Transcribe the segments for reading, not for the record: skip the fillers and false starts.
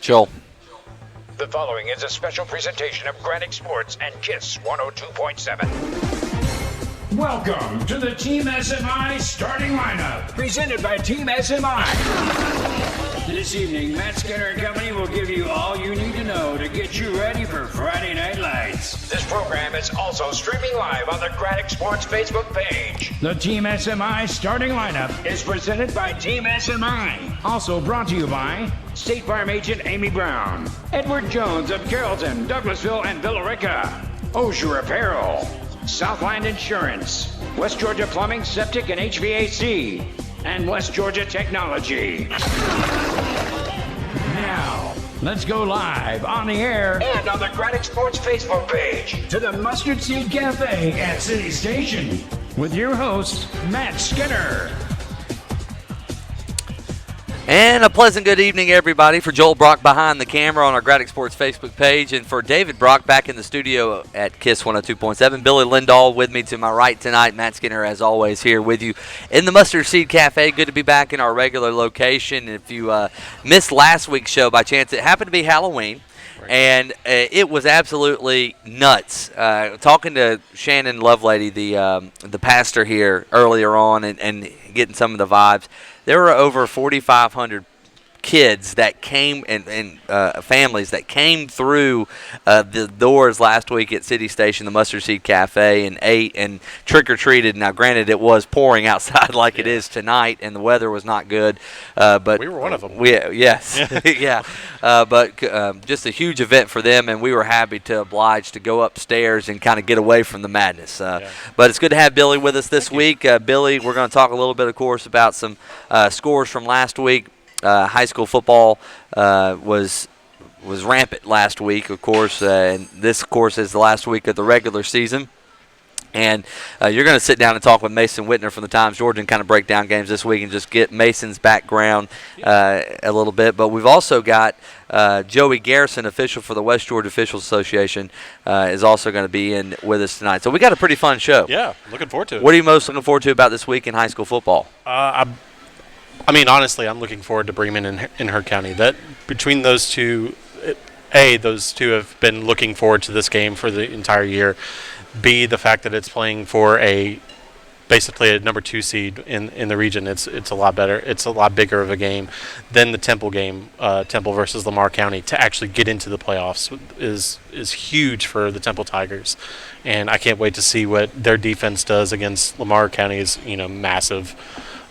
Joel. The following is a special presentation of Granite Sports and KISS 102.7. Welcome to the Team SMI starting lineup. Presented by Team SMI. This evening, Matt Skinner and company will give you all you need to know to get you ready for Friday Night Lights. This program is also streaming live on the Granite Sports Facebook page. The Team SMI starting lineup is presented by Team SMI. Also brought to you by State Farm Agent Amy Brown, Edward Jones of Carrollton, Douglasville, and Villa Rica, Osier Apparel, Southland Insurance, West Georgia Plumbing, Septic, and HVAC, and West Georgia Technology. Now, let's go live on the air and on the Granite Sports Facebook page to the Mustard Seed Cafe at City Station with your host, Matt Skinner. And a pleasant good evening, everybody. For Joel Brock behind the camera on our Granite Sports Facebook page, and for David Brock back in the studio at KISS 102.7. Billy Lindahl with me to my right tonight. Matt Skinner, as always, here with you in the Mustard Seed Cafe. Good to be back in our regular location. If you missed last week's show by chance, it happened to be Halloween. And it was absolutely nuts. Talking to Shannon Lovelady, the pastor here earlier on, and getting some of the vibes, there were over 4,500 kids that came and families that came through the doors last week at City Station, the Mustard Seed Cafe, and ate and trick-or-treated. Now, granted, it was pouring outside like it is tonight, and the weather was not good. But we were one of them. Yes. Yeah. But just a huge event for them, and we were happy to oblige to go upstairs and kind of get away from the madness. But it's good to have Billy with us this week. Billy, we're going to talk a little bit, of course, about some scores from last week. High school football was rampant last week, of course, and this, of course, is the last week of the regular season. And you're going to sit down and talk with Mason Whitner from the Times-Georgia and kind of break down games this week and just get Mason's background a little bit. But we've also got Joey Garrison, official for the West Georgia Officials Association, is also going to be in with us tonight. So we got a pretty fun show. Yeah, looking forward to it. What are you most looking forward to about this week in high school football? I mean, honestly, I'm looking forward to Bremen and Heard County. That between those two, those two have been looking forward to this game for the entire year. B, the fact that it's playing for basically a number 2 seed in the region. It's a lot better. It's a lot bigger of a game than the Temple game, Temple versus Lamar County. To actually get into the playoffs is huge for the Temple Tigers, and I can't wait to see what their defense does against Lamar County's massive.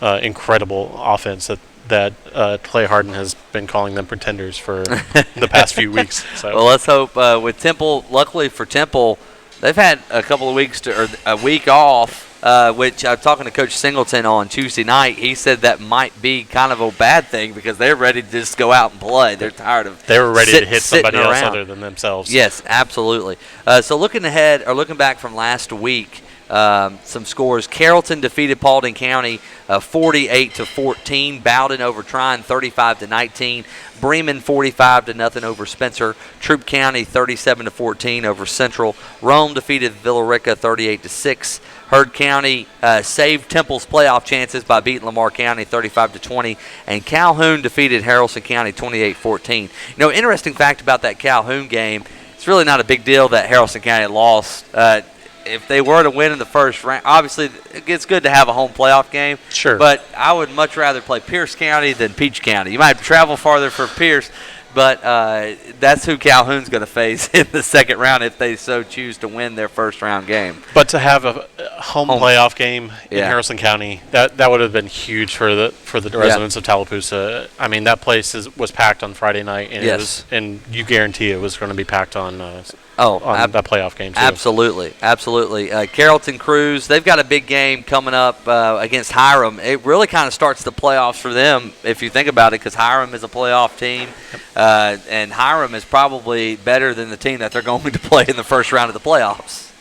Incredible offense that Clay Harden has been calling them pretenders for the past few weeks. So. Well, let's hope with Temple. Luckily for Temple, they've had a couple of weeks or a week off, which I'm talking to Coach Singleton on Tuesday night. He said that might be kind of a bad thing because they're ready to just go out and play. They're tired of they were ready to hit somebody else around. Other than themselves. Yes, absolutely. So looking ahead or looking back from last week. Some scores. Carrollton defeated Paulding County 48-14. Bowden over Trine 35-19. Bremen 45-0 over Spencer. Troup County 37-14 over Central. Rome defeated Villa Rica 38-6. Heard County saved Temple's playoff chances by beating Lamar County 35-20, and Calhoun defeated Haralson County 28-14. Interesting fact about that Calhoun game, it's really not a big deal that Haralson County lost. If they were to win in the first round, obviously it's good to have a home playoff game. Sure. But I would much rather play Pierce County than Peach County. You might travel farther for Pierce, but that's who Calhoun's going to face in the second round if they so choose to win their first round game. But to have a home playoff game in Haralson County, that would have been huge for the residents of Tallapoosa. I mean, that place was packed on Friday night, and and you guarantee it was going to be packed on. That playoff game, too. Absolutely. Carrollton Crews, they've got a big game coming up against Hiram. It really kind of starts the playoffs for them, if you think about it, because Hiram is a playoff team, and Hiram is probably better than the team that they're going to play in the first round of the playoffs.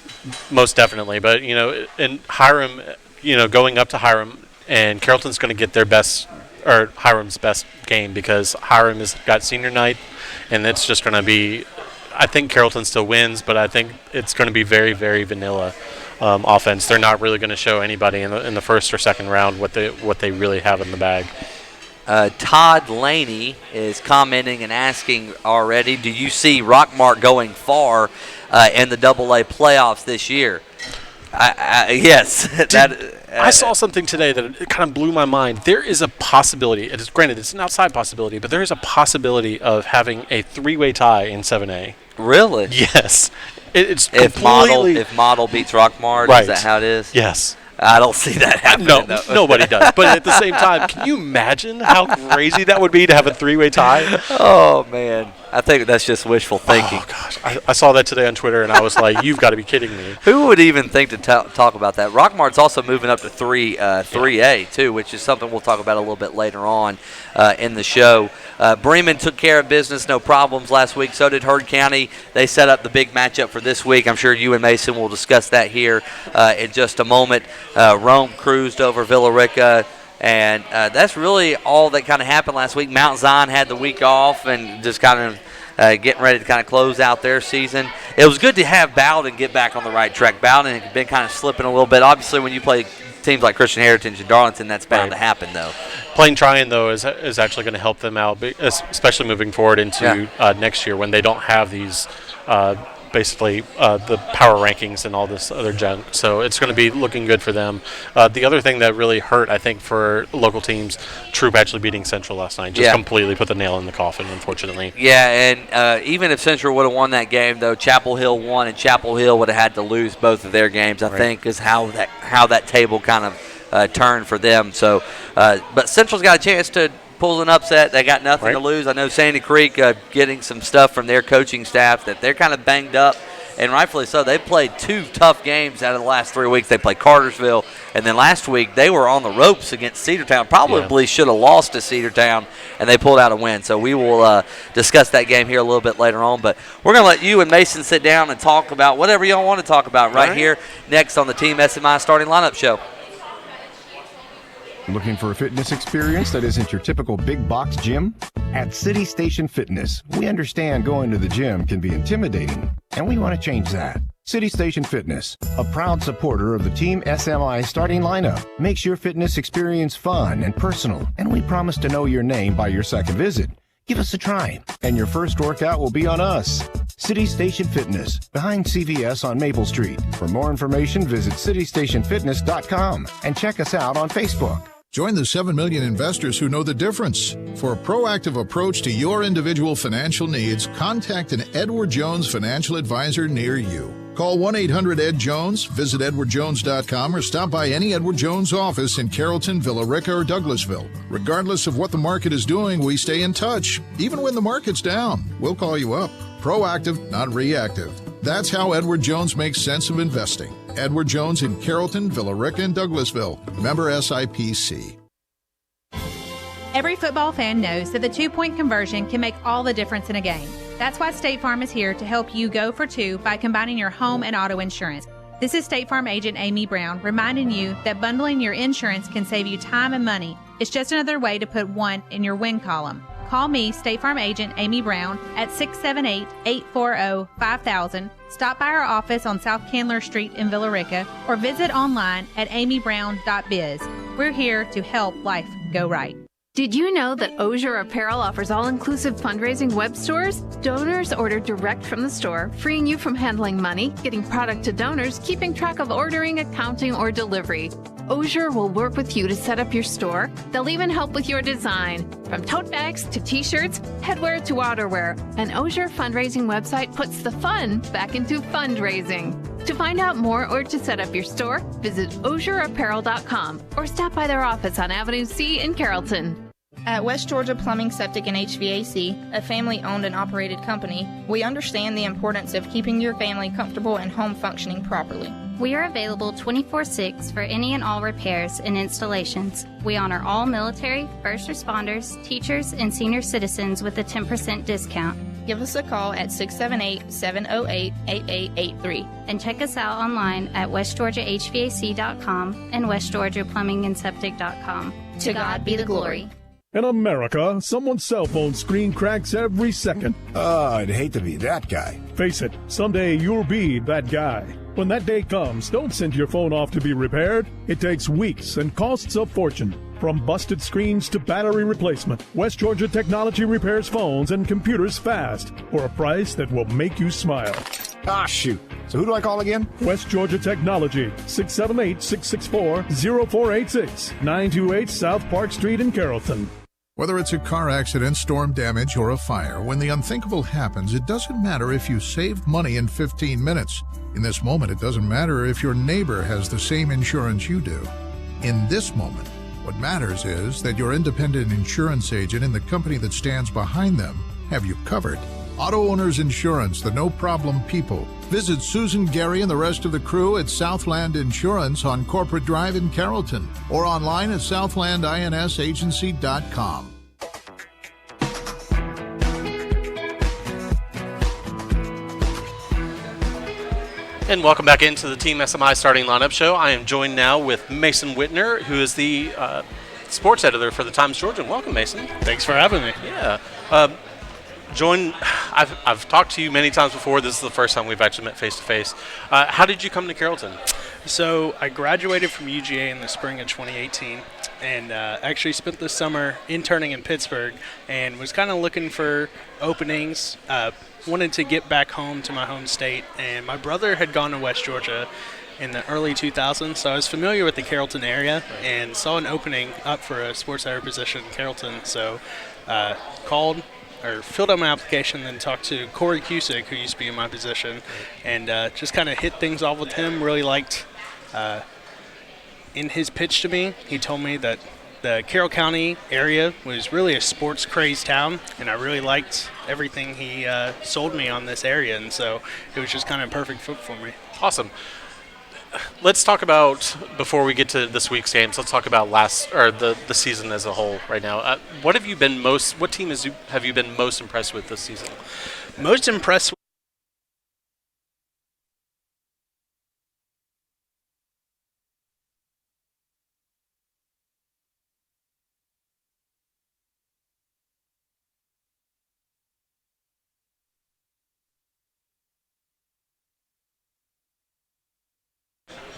Most definitely. But, in Hiram, going up to Hiram, and Carrollton's going to get their best, or Hiram's best game, because Hiram has got senior night, and it's just going to be – I think Carrollton still wins, but I think it's going to be very, very vanilla offense. They're not really going to show anybody in the first or second round what they really have in the bag. Todd Laney is commenting and asking already, do you see Rockmart going far in the AA playoffs this year? Yes. I saw something today that it kind of blew my mind. There is a possibility, granted it's an outside possibility, but there is a possibility of having a three-way tie in 7A. Really? Yes. It's if completely... Model beats Rockmart, right. Is that how it is? Yes. I don't see that happening. No, though. nobody does. But at the same time, can you imagine how crazy that would be to have a three-way tie? Oh, man. I think that's just wishful thinking. Oh, gosh. I saw that today on Twitter, and I was like, you've got to be kidding me. Who would even think to talk about that? Rockmart's also moving up to 3A, too, which is something we'll talk about a little bit later on in the show. Bremen took care of business, no problems last week. So did Heard County. They set up the big matchup for this week. I'm sure you and Mason will discuss that here in just a moment. Rome cruised over Villarica. And that's really all that kind of happened last week. Mount Zion had the week off and just kind of getting ready to kind of close out their season. It was good to have Bowden get back on the right track. Bowden had been kind of slipping a little bit. Obviously, when you play teams like Christian Heritage and Darlington, that's bound to happen, though. Playing Tryon, though, is actually going to help them out, especially moving forward into next year when they don't have these basically the power rankings and all this other junk. So it's going to be looking good for them. The other thing that really hurt, I think, for local teams, Troop actually beating Central last night just completely put the nail in the coffin, unfortunately. Yeah, and even if Central would have won that game, though, Chapel Hill won, and Chapel Hill would have had to lose both of their games, I think, is how that table kind of turned for them. So, but Central's got a chance to pull an upset. They got nothing to lose. I know Sandy Creek getting some stuff from their coaching staff that they're kind of banged up, and rightfully so. They played 2 tough games out of the last 3 weeks. They played Cartersville, and then last week they were on the ropes against Cedartown. Probably should have lost to Cedartown, and they pulled out a win. So we will discuss that game here a little bit later on. But we're going to let you and Mason sit down and talk about whatever y'all want to talk about right here next on the Team SMI Starting Lineup Show. Looking for a fitness experience that isn't your typical big box gym? At City Station Fitness, we understand going to the gym can be intimidating, and we want to change that. City Station Fitness, a proud supporter of the Team SMI starting lineup, makes your fitness experience fun and personal, and we promise to know your name by your second visit. Give us a try, and your first workout will be on us. City Station Fitness, behind CVS on Maple Street. For more information, visit citystationfitness.com and check us out on Facebook. Join the 7 million investors who know the difference. For a proactive approach to your individual financial needs, contact an Edward Jones financial advisor near you. Call 1-800-ED-JONES, visit edwardjones.com, or stop by any Edward Jones office in Carrollton, Villarica, or Douglasville. Regardless of what the market is doing, we stay in touch. Even when the market's down, we'll call you up. Proactive, not reactive. That's how Edward Jones makes sense of investing. Edward Jones in Carrollton, Villarica, and Douglasville. Member SIPC. Every football fan knows that the 2-point conversion can make all the difference in a game. That's why State Farm is here to help you go for 2 by combining your home and auto insurance. This is State Farm agent Amy Brown reminding you that bundling your insurance can save you time and money. It's just another way to put 1 in your win column. Call me, State Farm agent Amy Brown, at 678-840-5000. Stop by our office on South Candler Street in Villarica, or visit online at amybrown.biz. We're here to help life go right. Did you know that Osier Apparel offers all-inclusive fundraising web stores? Donors order direct from the store, freeing you from handling money, getting product to donors, keeping track of ordering, accounting, or delivery. Osier will work with you to set up your store. They'll even help with your design. From tote bags to t-shirts, headwear to outerwear, an Osier fundraising website puts the fun back into fundraising. To find out more or to set up your store, visit osierapparel.com or stop by their office on Avenue C in Carrollton. At West Georgia Plumbing, Septic, and HVAC, a family-owned and operated company, we understand the importance of keeping your family comfortable and home functioning properly. We are available 24/6 for any and all repairs and installations. We honor all military, first responders, teachers, and senior citizens with a 10% discount. Give us a call at 678-708-8883. And check us out online at westgeorgiahvac.com and westgeorgiaplumbingandseptic.com. To God be the glory. In America, someone's cell phone screen cracks every second. I'd hate to be that guy. Face it, someday you'll be that guy. When that day comes, don't send your phone off to be repaired. It takes weeks and costs a fortune. From busted screens to battery replacement, West Georgia Technology repairs phones and computers fast for a price that will make you smile. Ah, shoot. So who do I call again? West Georgia Technology, 678-664-0486, 928 South Park Street in Carrollton. Whether it's a car accident, storm damage, or a fire, when the unthinkable happens, it doesn't matter if you saved money in 15 minutes. In this moment, it doesn't matter if your neighbor has the same insurance you do. In this moment, what matters is that your independent insurance agent and the company that stands behind them have you covered. Auto Owners Insurance, the no-problem people. Visit Susan, Gary, and the rest of the crew at Southland Insurance on Corporate Drive in Carrollton or online at southlandinsagency.com. And welcome back into the Team SMI Starting Lineup Show. I am joined now with Mason Whitner, who is the sports editor for the Times-Georgian. Welcome, Mason. Thanks for having me. Yeah. I've talked to you many times before. This is the first time we've actually met face-to-face. How did you come to Carrollton? So I graduated from UGA in the spring of 2018 and actually spent the summer interning in Pittsburgh and was kind of looking for openings. Wanted to get back home to my home state, and my brother had gone to West Georgia in the early 2000s, so I was familiar with the Carrollton area and saw an opening up for a sports editor position in Carrollton. So called or filled out my application, then talked to Corey Cusick, who used to be in my position, and just kind of hit things off with him. Really liked in his pitch to me, he told me that the Carroll County area was really a sports crazed town, and I really liked everything he sold me on this area, and so it was just kind of a perfect fit for me. Awesome. Let's talk about, before we get to this week's games, let's talk about the season as a whole right now. What team have you been most impressed with this season? Most impressed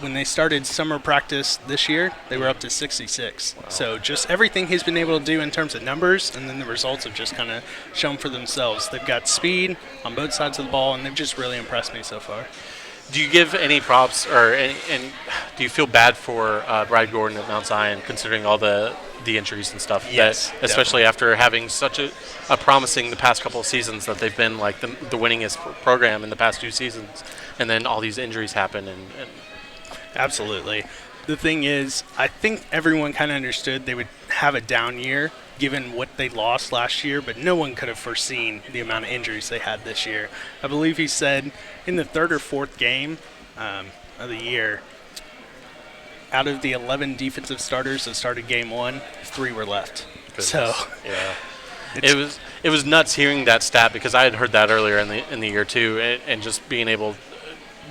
when they started summer practice this year, they were up to 66. Wow. So just everything he's been able to do in terms of numbers, and then the results have just kind of shown for themselves. They've got speed on both sides of the ball, and they've just really impressed me so far. Do you give any props, and do you feel bad for Brad Gordon at Mount Zion, considering all the injuries and stuff? Yes, especially after having such a promising the past couple of seasons, that they've been like the winningest program in the past 2 seasons, and then all these injuries happen and Absolutely. The thing is, I think everyone kind of understood they would have a down year given what they lost last year, but no one could have foreseen the amount of injuries they had this year. I believe he said in the 3rd or 4th game of the year, out of the 11 defensive starters that started game 1, 3 were left. Goodness. So yeah. It was nuts hearing that stat, because I had heard that earlier in the year too, and just being able,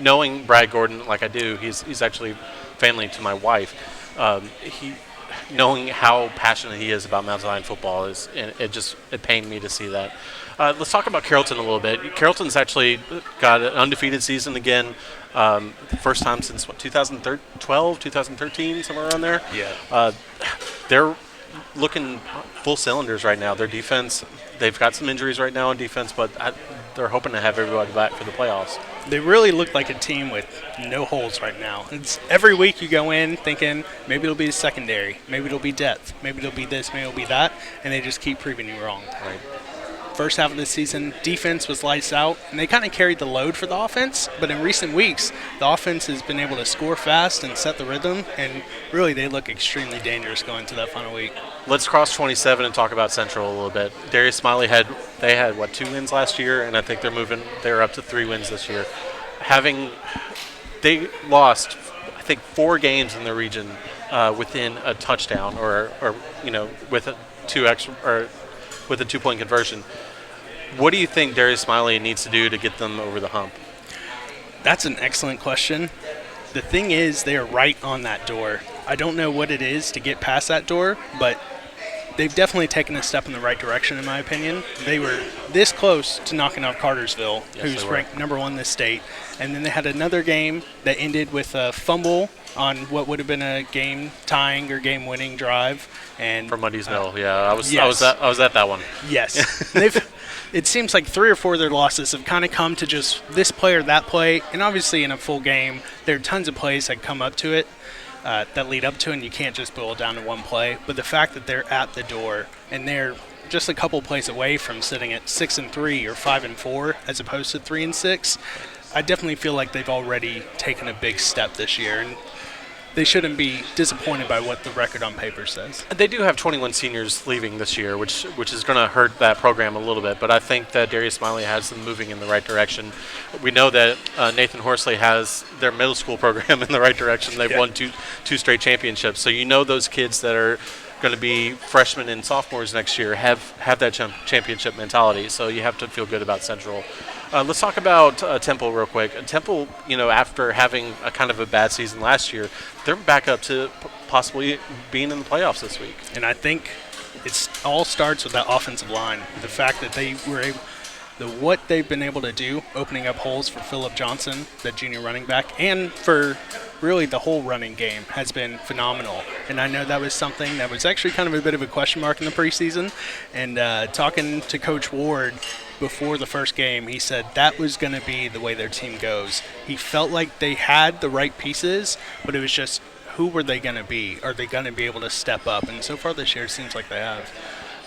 knowing Brad Gordon like I do, he's actually family to my wife. Knowing how passionate he is about Mount Zion football it pained me to see that. Let's talk about Carrollton a little bit. Carrollton's actually got an undefeated season again, first time since 2012, 2013, somewhere around there. Yeah. They're looking full cylinders right now. Their defense, they've got some injuries right now on defense, but they're hoping to have everybody back for the playoffs. They really look like a team with no holes right now. It's every week you go in thinking maybe it'll be the secondary, maybe it'll be depth, maybe it'll be this, maybe it'll be that, and they just keep proving you wrong. Right. First half of the season, defense was lights out, and they kind of carried the load for the offense, but in recent weeks, the offense has been able to score fast and set the rhythm, and really they look extremely dangerous going to that final week. Let's cross 27 and talk about Central a little bit. Darius Smiley had 2 wins last year, and I think they're up to 3 wins this year. They lost, I think, 4 games in the region within a touchdown, or with a 2-point conversion. What do you think Darius Smiley needs to do to get them over the hump? That's an excellent question. The thing is, they are right on that door. I don't know what it is to get past that door, but they've definitely taken a step in the right direction, in my opinion. They were this close to knocking out Cartersville, who's ranked number 1 in the state. And then they had another game that ended with a fumble on what would have been a game-tying or game-winning drive. And from Mundy's Mill, I was at that one. Yes. It seems like 3 or 4 of their losses have kind of come to just this play or that play. And obviously in a full game, there are tons of plays that come up to it. That lead up to it, and you can't just boil it down to one play. But the fact that they're at the door and they're just a couple plays away from sitting at 6-3 or 5-4 as opposed to 3-6, I definitely feel like they've already taken a big step this year, and they shouldn't be disappointed by what the record on paper says. They do have 21 seniors leaving this year, which is going to hurt that program a little bit. But I think that Darius Smiley has them moving in the right direction. We know that Nathan Horsley has their middle school program in the right direction. They've won two straight championships. So you know those kids that are going to be freshmen and sophomores next year have that championship mentality. So you have to feel good about Central. Let's talk about Temple real quick. Temple, after having a kind of a bad season last year, they're back up to possibly being in the playoffs this week. And I think it all starts with that offensive line. The fact that they were able, what they've been able to do, opening up holes for Phillip Johnson, the junior running back, and for really the whole running game has been phenomenal. And I know that was something that was actually kind of a bit of a question mark in the preseason. And talking to Coach Ward before the first game, he said that was going to be the way their team goes. He felt like they had the right pieces, but it was just who were they going to be? Are they going to be able to step up? And so far this year, it seems like they have.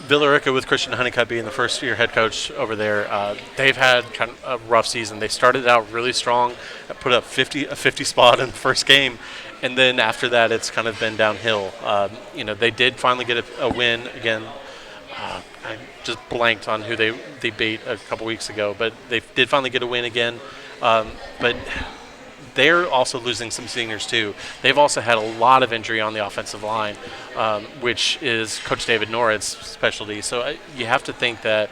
Villarica, with Christian Honeycutt being the first-year head coach over there, they've had kind of a rough season. They started out really strong, put up a 50 spot in the first game, and then after that, it's kind of been downhill. They did finally get a win again. I just blanked on who they beat a couple weeks ago, but they did finally get a win again. But they're also losing some seniors too. They've also had a lot of injury on the offensive line, which is Coach David Norris' specialty. So you have to think that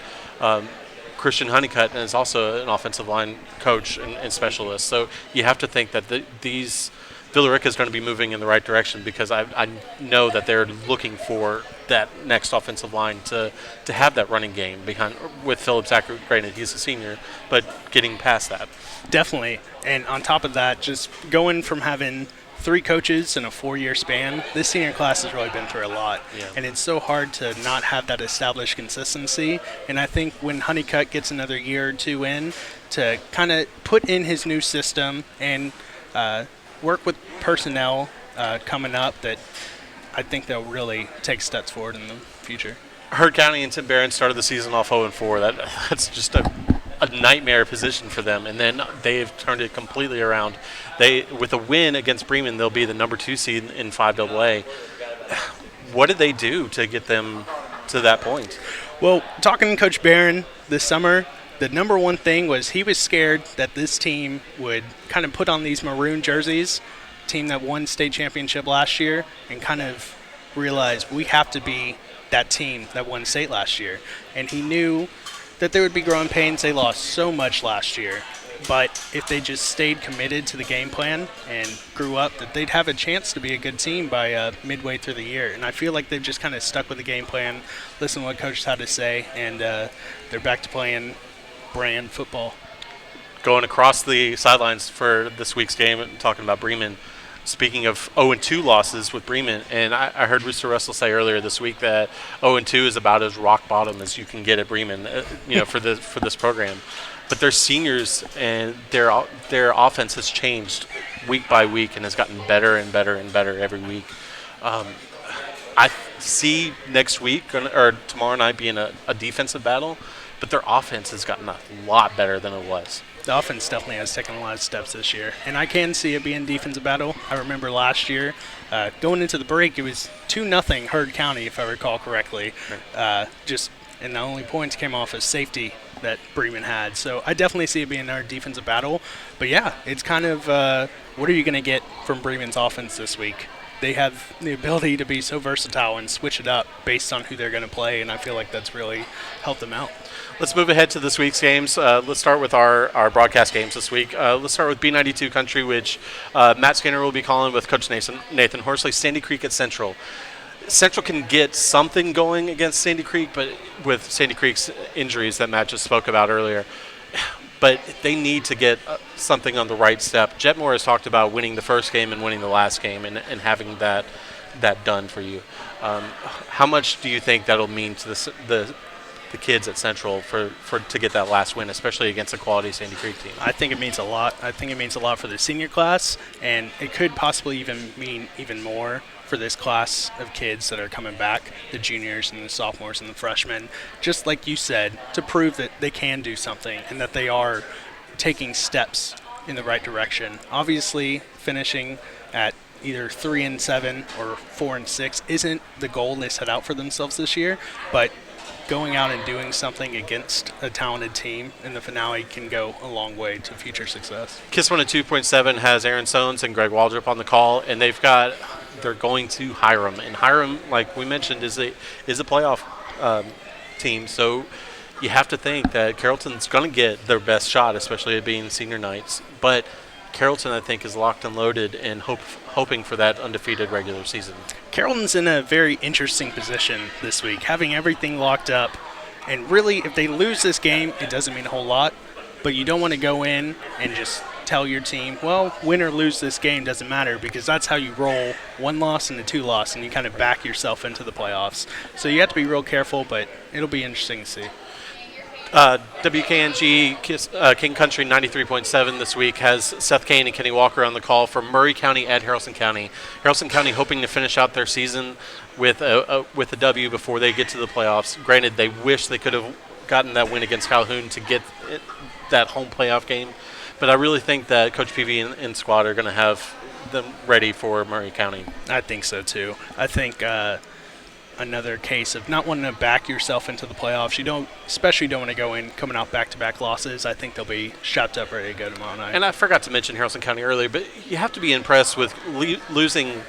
Christian Honeycutt is also an offensive line coach and specialist. So you have to think that Villarica is going to be moving in the right direction, because I know that they're looking for that next offensive line to have that running game behind with Phillip Zachary. Granted, he's a senior, but getting past that. Definitely. And on top of that, just going from having 3 coaches in a 4-year span, this senior class has really been through a lot. Yeah. And it's so hard to not have that established consistency. And I think when Honeycutt gets another year or 2 in, to kind of put in his new system and work with personnel coming up, that I think they'll really take steps forward in the future. Heard County and Tim Barron started the season off 0-4. That's just a nightmare position for them, and then they've turned it completely around. With a win against Bremen, they'll be the number 2 seed in 5AA. What did they do to get them to that point? Well, talking to Coach Barron this summer, the number one thing was he was scared that this team would kind of put on these maroon jerseys, team that won state championship last year, and kind of realize we have to be that team that won state last year. And he knew that there would be growing pains. They lost so much last year. But if they just stayed committed to the game plan and grew up, that they'd have a chance to be a good team by midway through the year. And I feel like they've just kind of stuck with the game plan, listened to what coaches had to say, and they're back to playing brand football. Going across the sidelines for this week's game, talking about Bremen, speaking of 0-2 losses with Bremen, and I heard Rooster Russell say earlier this week that 0-2 is about as rock bottom as you can get at Bremen, for this program. But their seniors and their offense has changed week by week and has gotten better and better and better every week. I see next week or tomorrow night being a defensive battle, but their offense has gotten a lot better than it was. The offense definitely has taken a lot of steps this year, and I can see it being defensive battle. I remember last year, going into the break, it was 2-0 Heard County, if I recall correctly. And the only points came off a safety that Bremen had. So I definitely see it being our defensive battle. But yeah, it's kind of what are you going to get from Bremen's offense this week? They have the ability to be so versatile and switch it up based on who they're going to play, and I feel like that's really helped them out. Let's move ahead to this week's games. Let's start with our broadcast games this week. Let's start with B92 Country, which Matt Skinner will be calling with Coach Nathan Horsley. Sandy Creek at Central. Central can get something going against Sandy Creek, but with Sandy Creek's injuries that Matt just spoke about earlier. But they need to get something on the right step. Jetmore has talked about winning the first game and winning the last game and having that done for you. How much do you think that'll mean to the kids at Central to get that last win, especially against a quality Sandy Creek team? I think it means a lot. I think it means a lot for the senior class, and it could possibly even mean even more for this class of kids that are coming back, the juniors and the sophomores and the freshmen, just like you said, to prove that they can do something and that they are taking steps in the right direction. Obviously, finishing at either 3-7 or 4-6 isn't the goal they set out for themselves this year, but going out and doing something against a talented team in the finale can go a long way to future success. KISS 102.7 has Aaron Sones and Greg Waldrop on the call, and they're going to Hiram. And Hiram, like we mentioned, is a playoff team, so you have to think that Carrollton's going to get their best shot, especially it being senior nights. But Carrollton, I think, is locked and loaded and hoping for that undefeated regular season. Carrollton's in a very interesting position this week, having everything locked up. And really, if they lose this game, it doesn't mean a whole lot. But you don't want to go in and just tell your team, well, win or lose this game doesn't matter, because that's how you roll 1 loss and a 2 loss, and you kind of back yourself into the playoffs. So you have to be real careful, but it'll be interesting to see. WKNG King Country 93.7 this week has Seth Kane and Kenny Walker on the call from Murray County at Haralson County. Haralson County hoping to finish out their season with a W before they get to the playoffs. Granted, they wish they could have gotten that win against Calhoun to get that home playoff game, but I really think that Coach Peavy and squad are going to have them ready for Murray County. I think so too. I think another case of not wanting to back yourself into the playoffs. You especially don't want to go in coming out back-to-back losses. I think they'll be strapped up ready to go tomorrow night. And I forgot to mention Haralson County earlier, but you have to be impressed with losing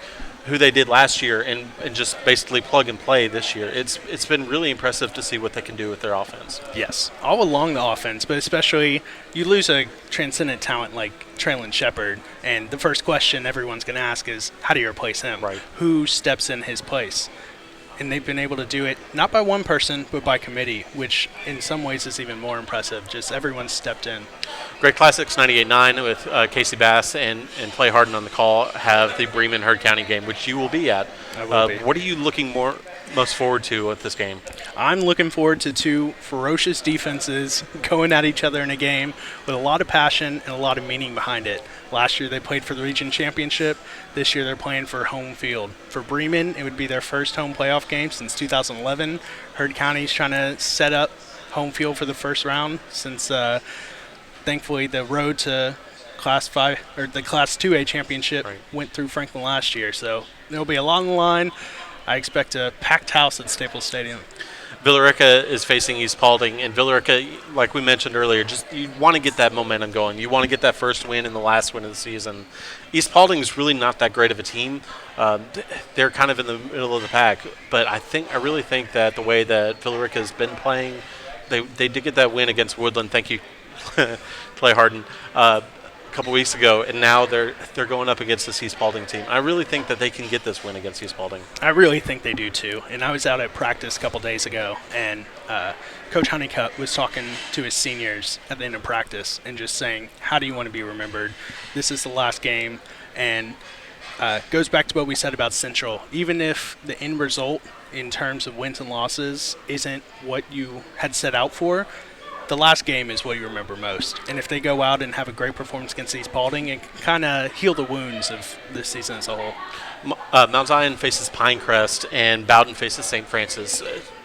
who they did last year and just basically plug and play this year. It's been really impressive to see what they can do with their offense. Yes, all along the offense, but especially you lose a transcendent talent like Traylon Shepard, and the first question everyone's going to ask is, how do you replace him? Right. Who steps in his place? And they've been able to do it not by one person, but by committee, which in some ways is even more impressive. Just everyone stepped in. Great Classics 98.9 with Casey Bass and Clay Harden on the call have the Bremen Heard County game, which you will be at. I will be. What are you looking most forward to at this game? I'm looking forward to 2 ferocious defenses going at each other in a game with a lot of passion and a lot of meaning behind it. Last year they played for the region championship. This year they're playing for home field. For Bremen, it would be their first home playoff game since 2011. Heard County's trying to set up home field for the first round since thankfully the road to Class 5 or the Class 2A championship went through Franklin last year. So there'll be a long line. I expect a packed house at Staples Stadium. Villarica is facing East Paulding, and Villarica, like we mentioned earlier, just you want to get that momentum going. You want to get that first win and the last win of the season. East Paulding is really not that great of a team. They're kind of in the middle of the pack, but I really think that the way that Villarica has been playing, they did get that win against Woodland. Thank you, Clay Harden. A couple weeks ago, and now they're going up against this East Paulding team. I really think that they can get this win against East Paulding. I really think they do too. And I was out at practice a couple days ago, and Coach Honeycutt was talking to his seniors at the end of practice and just saying, how do you want to be remembered? This is the last game, and goes back to what we said about Central. Even if the end result in terms of wins and losses isn't what you had set out for, the last game is what you remember most. And if they go out and have a great performance against East Paulding, it can kind of heal the wounds of this season as a whole. Mount Zion faces Pinecrest, and Bowden faces St. Francis.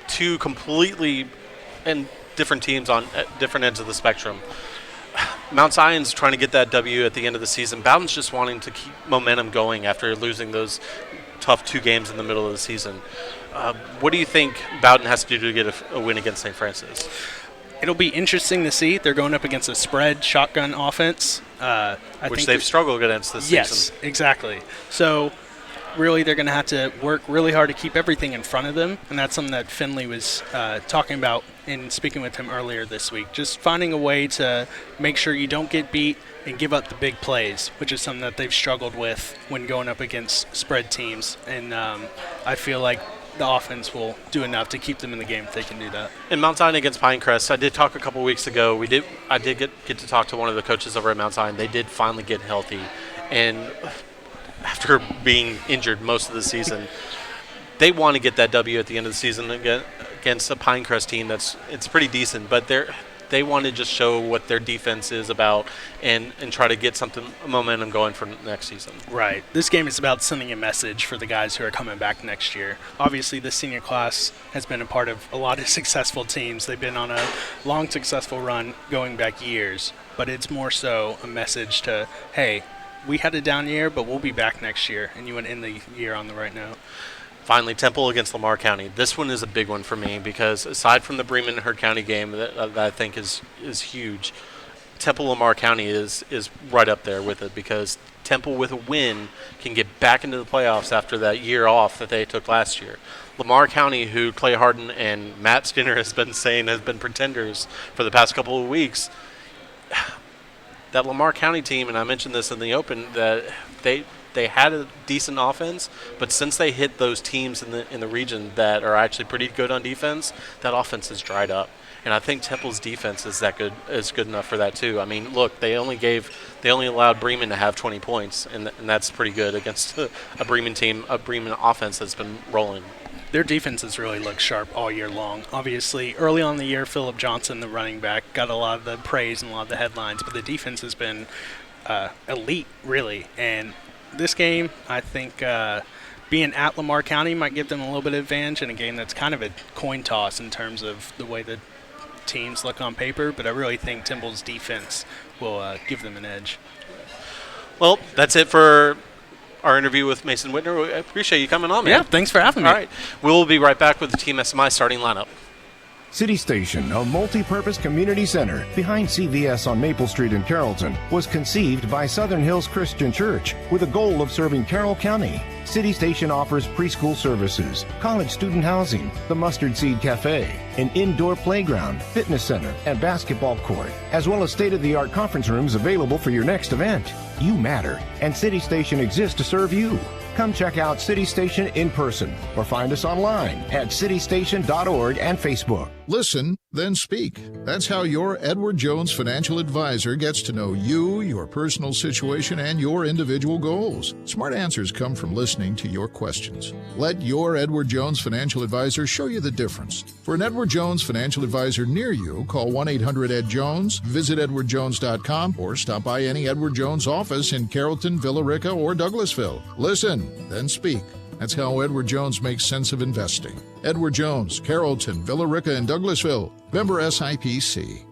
2 completely and different teams on different ends of the spectrum. Mount Zion's trying to get that W at the end of the season. Bowden's just wanting to keep momentum going after losing those tough 2 games in the middle of the season. What do you think Bowden has to do to get a win against St. Francis? It'll be interesting to see. They're going up against a spread shotgun offense. Which they've struggled against this season. Yes, exactly. So really they're going to have to work really hard to keep everything in front of them, and that's something that Finley was talking about in speaking with him earlier this week. Just finding a way to make sure you don't get beat and give up the big plays, which is something that they've struggled with when going up against spread teams. And I feel like the offense will do enough to keep them in the game if they can do that. In Mount Zion against Pinecrest, I did talk a couple weeks ago. I did get to talk to one of the coaches over at Mount Zion. They did finally get healthy, and after being injured most of the season, they want to get that W at the end of the season against a Pinecrest team it's pretty decent, but they want to just show what their defense is about and try to get momentum going for next season. Right. This game is about sending a message for the guys who are coming back next year. Obviously, the senior class has been a part of a lot of successful teams. They've been on a long, successful run going back years, but it's more so a message to, hey, we had a down year, but we'll be back next year, and you want to end the year on the right note. Finally, Temple against Lamar County. This one is a big one for me because aside from the Bremen and Heard County game that I think is huge, Temple Lamar County is right up there with it because Temple with a win can get back into the playoffs after that year off that they took last year. Lamar County, who Clay Harden and Matt Skinner has been saying has been pretenders for the past couple of weeks, that Lamar County team, and I mentioned this in the open, that they had a decent offense, but since they hit those teams in the region that are actually pretty good on defense, that offense has dried up. And I think Temple's defense is good enough for that too. I mean, look, they only allowed Bremen to have 20 points, and that's pretty good against a Bremen team, a Bremen offense that's been rolling. Their defense has really looked sharp all year long. Obviously, early on in the year, Phillip Johnson, the running back, got a lot of the praise and a lot of the headlines, but the defense has been elite, really. And this game, I think being at Lamar County might give them a little bit of advantage in a game that's kind of a coin toss in terms of the way the teams look on paper, but I really think Temple's defense will give them an edge. Well, that's it for our interview with Mason Whitner. I appreciate you coming on, man. Yeah, thanks for having me. All right. We'll be right back with the Team SMI starting lineup. City Station, a multi-purpose community center behind CVS on Maple Street in Carrollton, was conceived by Southern Hills Christian Church with a goal of serving Carroll County. City Station offers preschool services, college student housing, the Mustard Seed Cafe, an indoor playground, fitness center, and basketball court, as well as state-of-the-art conference rooms available for your next event. You matter, and City Station exists to serve you. Come check out City Station in person or find us online at citystation.org and Facebook. Listen, then speak. That's how your Edward Jones financial advisor gets to know you, your personal situation, and your individual goals. Smart answers come from listening to your questions. Let your Edward Jones financial advisor show you the difference. For an Edward Jones financial advisor near you, call 1-800-ED-JONES, visit edwardjones.com, or stop by any Edward Jones office in Carrollton, Villa Rica, or Douglasville. Listen, then speak. That's how Edward Jones makes sense of investing. Edward Jones, Carrollton, Villa Rica, and Douglasville. Member SIPC.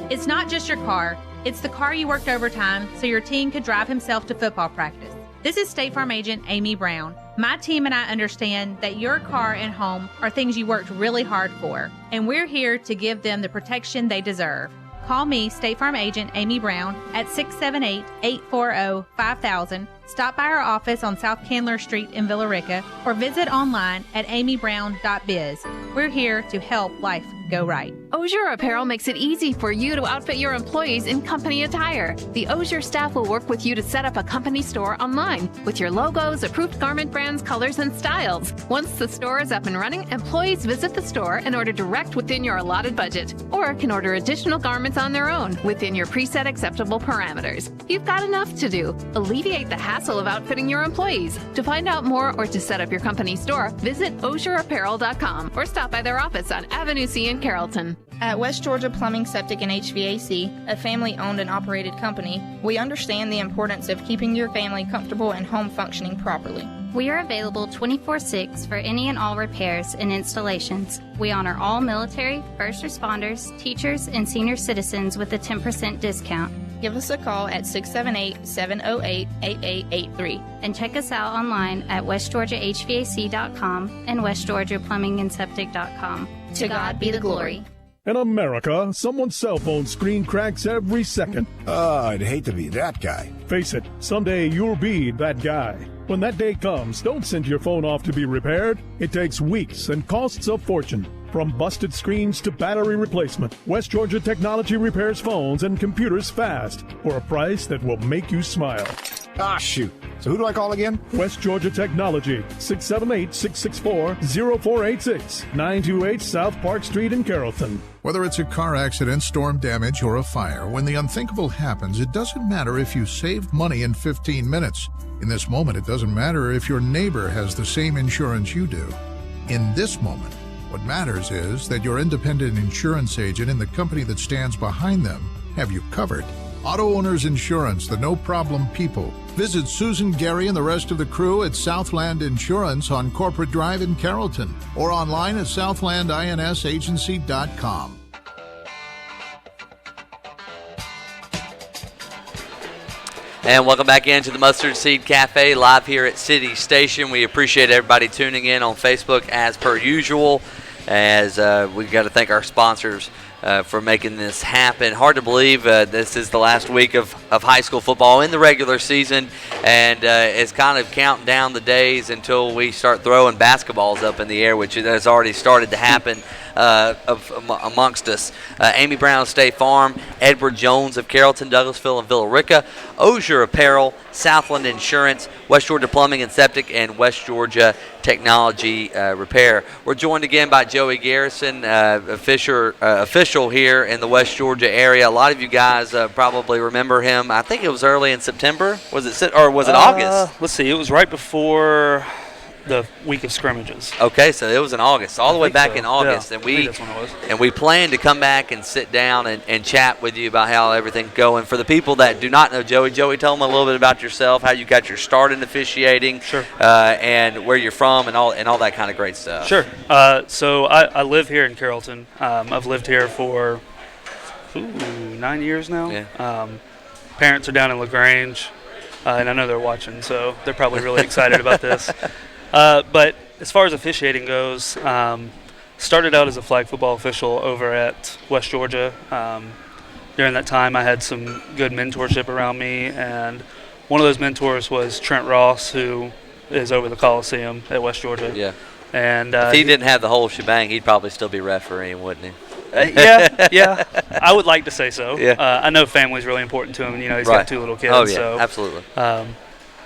It's not just your car. It's the car you worked overtime so your team could drive himself to football practice. This is State Farm agent Amy Brown. My team and I understand that your car and home are things you worked really hard for, and we're here to give them the protection they deserve. Call me, State Farm agent Amy Brown, at 678-840-5000. Stop by our office on South Candler Street in Villa Rica, or visit online at amybrown.biz. We're here to help life go right. Osier Apparel makes it easy for you to outfit your employees in company attire. The Osier staff will work with you to set up a company store online with your logos, approved garment brands, colors, and styles. Once the store is up and running, employees visit the store and order direct within your allotted budget, or can order additional garments on their own within your preset acceptable parameters. You've got enough to do. Alleviate the hassle of outfitting your employees. To find out more or to set up your company store, visit osierapparel.com or stop by their office on Avenue C in Carrollton. At West Georgia Plumbing, Septic, and HVAC, a family-owned and operated company, we understand the importance of keeping your family comfortable and home functioning properly. We are available 24/6 for any and all repairs and installations. We honor all military, first responders, teachers, and senior citizens with a 10% discount. Give us a call at 678-708-8883. And check us out online at westgeorgiahvac.com and westgeorgiaplumbingandseptic.com. To God be the glory. In America, someone's cell phone screen cracks every second. I'd hate to be that guy. Face it, someday you'll be that guy. When that day comes, don't send your phone off to be repaired. It takes weeks and costs a fortune. From busted screens to battery replacement, West Georgia Technology repairs phones and computers fast for a price that will make you smile. Ah, shoot. So who do I call again? West Georgia Technology, 678-664-0486, 928 South Park Street in Carrollton. Whether it's a car accident, storm damage, or a fire, when the unthinkable happens, it doesn't matter if you saved money in 15 minutes. In this moment, it doesn't matter if your neighbor has the same insurance you do. In this moment, what matters is that your independent insurance agent and the company that stands behind them have you covered. Auto Owners Insurance, the no-problem people. Visit Susan, Gary, and the rest of the crew at Southland Insurance on Corporate Drive in Carrollton or online at southlandinsagency.com. And welcome back into the Mustard Seed Cafe live here at City Station. We appreciate everybody tuning in on Facebook as per usual, as we've got to thank our sponsors for making this happen. Hard to believe this is the last week of high school football in the regular season, and it's kind of counting down the days until we start throwing basketballs up in the air, which has already started to happen amongst us. Amy Brown, State Farm, Edward Jones of Carrollton, Douglasville, and Villa Rica, Osier Apparel, Southland Insurance, West Georgia Plumbing and Septic, and West Georgia Technology Repair. We're joined again by Joey Garrison, official here in the West Georgia area. A lot of you guys probably remember him. I think it was early in September. Was it August? Let's see. It was right before the week of scrimmages. Okay, so it was in August, all the way back in August, yeah, and that's when it was. And we plan to come back and sit down and chat with you about how everything's going. For the people that do not know Joey, tell them a little bit about yourself, how you got your start in officiating, sure, and where you're from, and all that kind of great stuff. Sure. So I live here in Carrollton. I've lived here for 9 years now. Yeah. Parents are down in LaGrange, and I know they're watching, so they're probably really excited about this. But as far as officiating goes, started out as a flag football official over at West Georgia. During that time, I had some good mentorship around me, and one of those mentors was Trent Ross, who is over the Coliseum at West Georgia. Yeah. And if he didn't have the whole shebang, he'd probably still be refereeing, wouldn't he? Yeah. I would like to say so. Yeah. I know family's really important to him. He's right. got 2 little kids. Oh yeah, so, absolutely.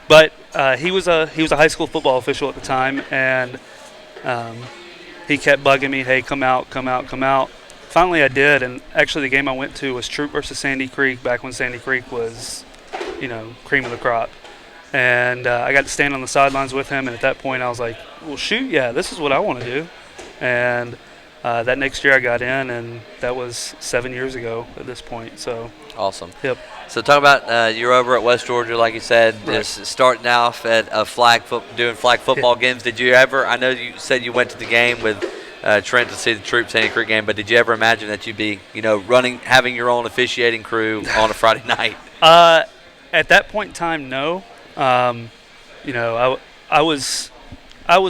But he was a high school football official at the time, and he kept bugging me, hey, come out. Finally, I did, and actually the game I went to was Troop versus Sandy Creek, back when Sandy Creek was, cream of the crop. And I got to stand on the sidelines with him, and at that point I was like, well, shoot, yeah, this is what I want to do. And that next year I got in, and that was 7 years ago at this point. So awesome. Yep. So talk about you're over at West Georgia, like you said, right. Just starting off at doing flag football games. Did you ever? I know you said you went to the game with Trent to see the Troop Sandy Creek game, but did you ever imagine that you'd be, having your own officiating crew on a Friday night? At that point in time, no. I was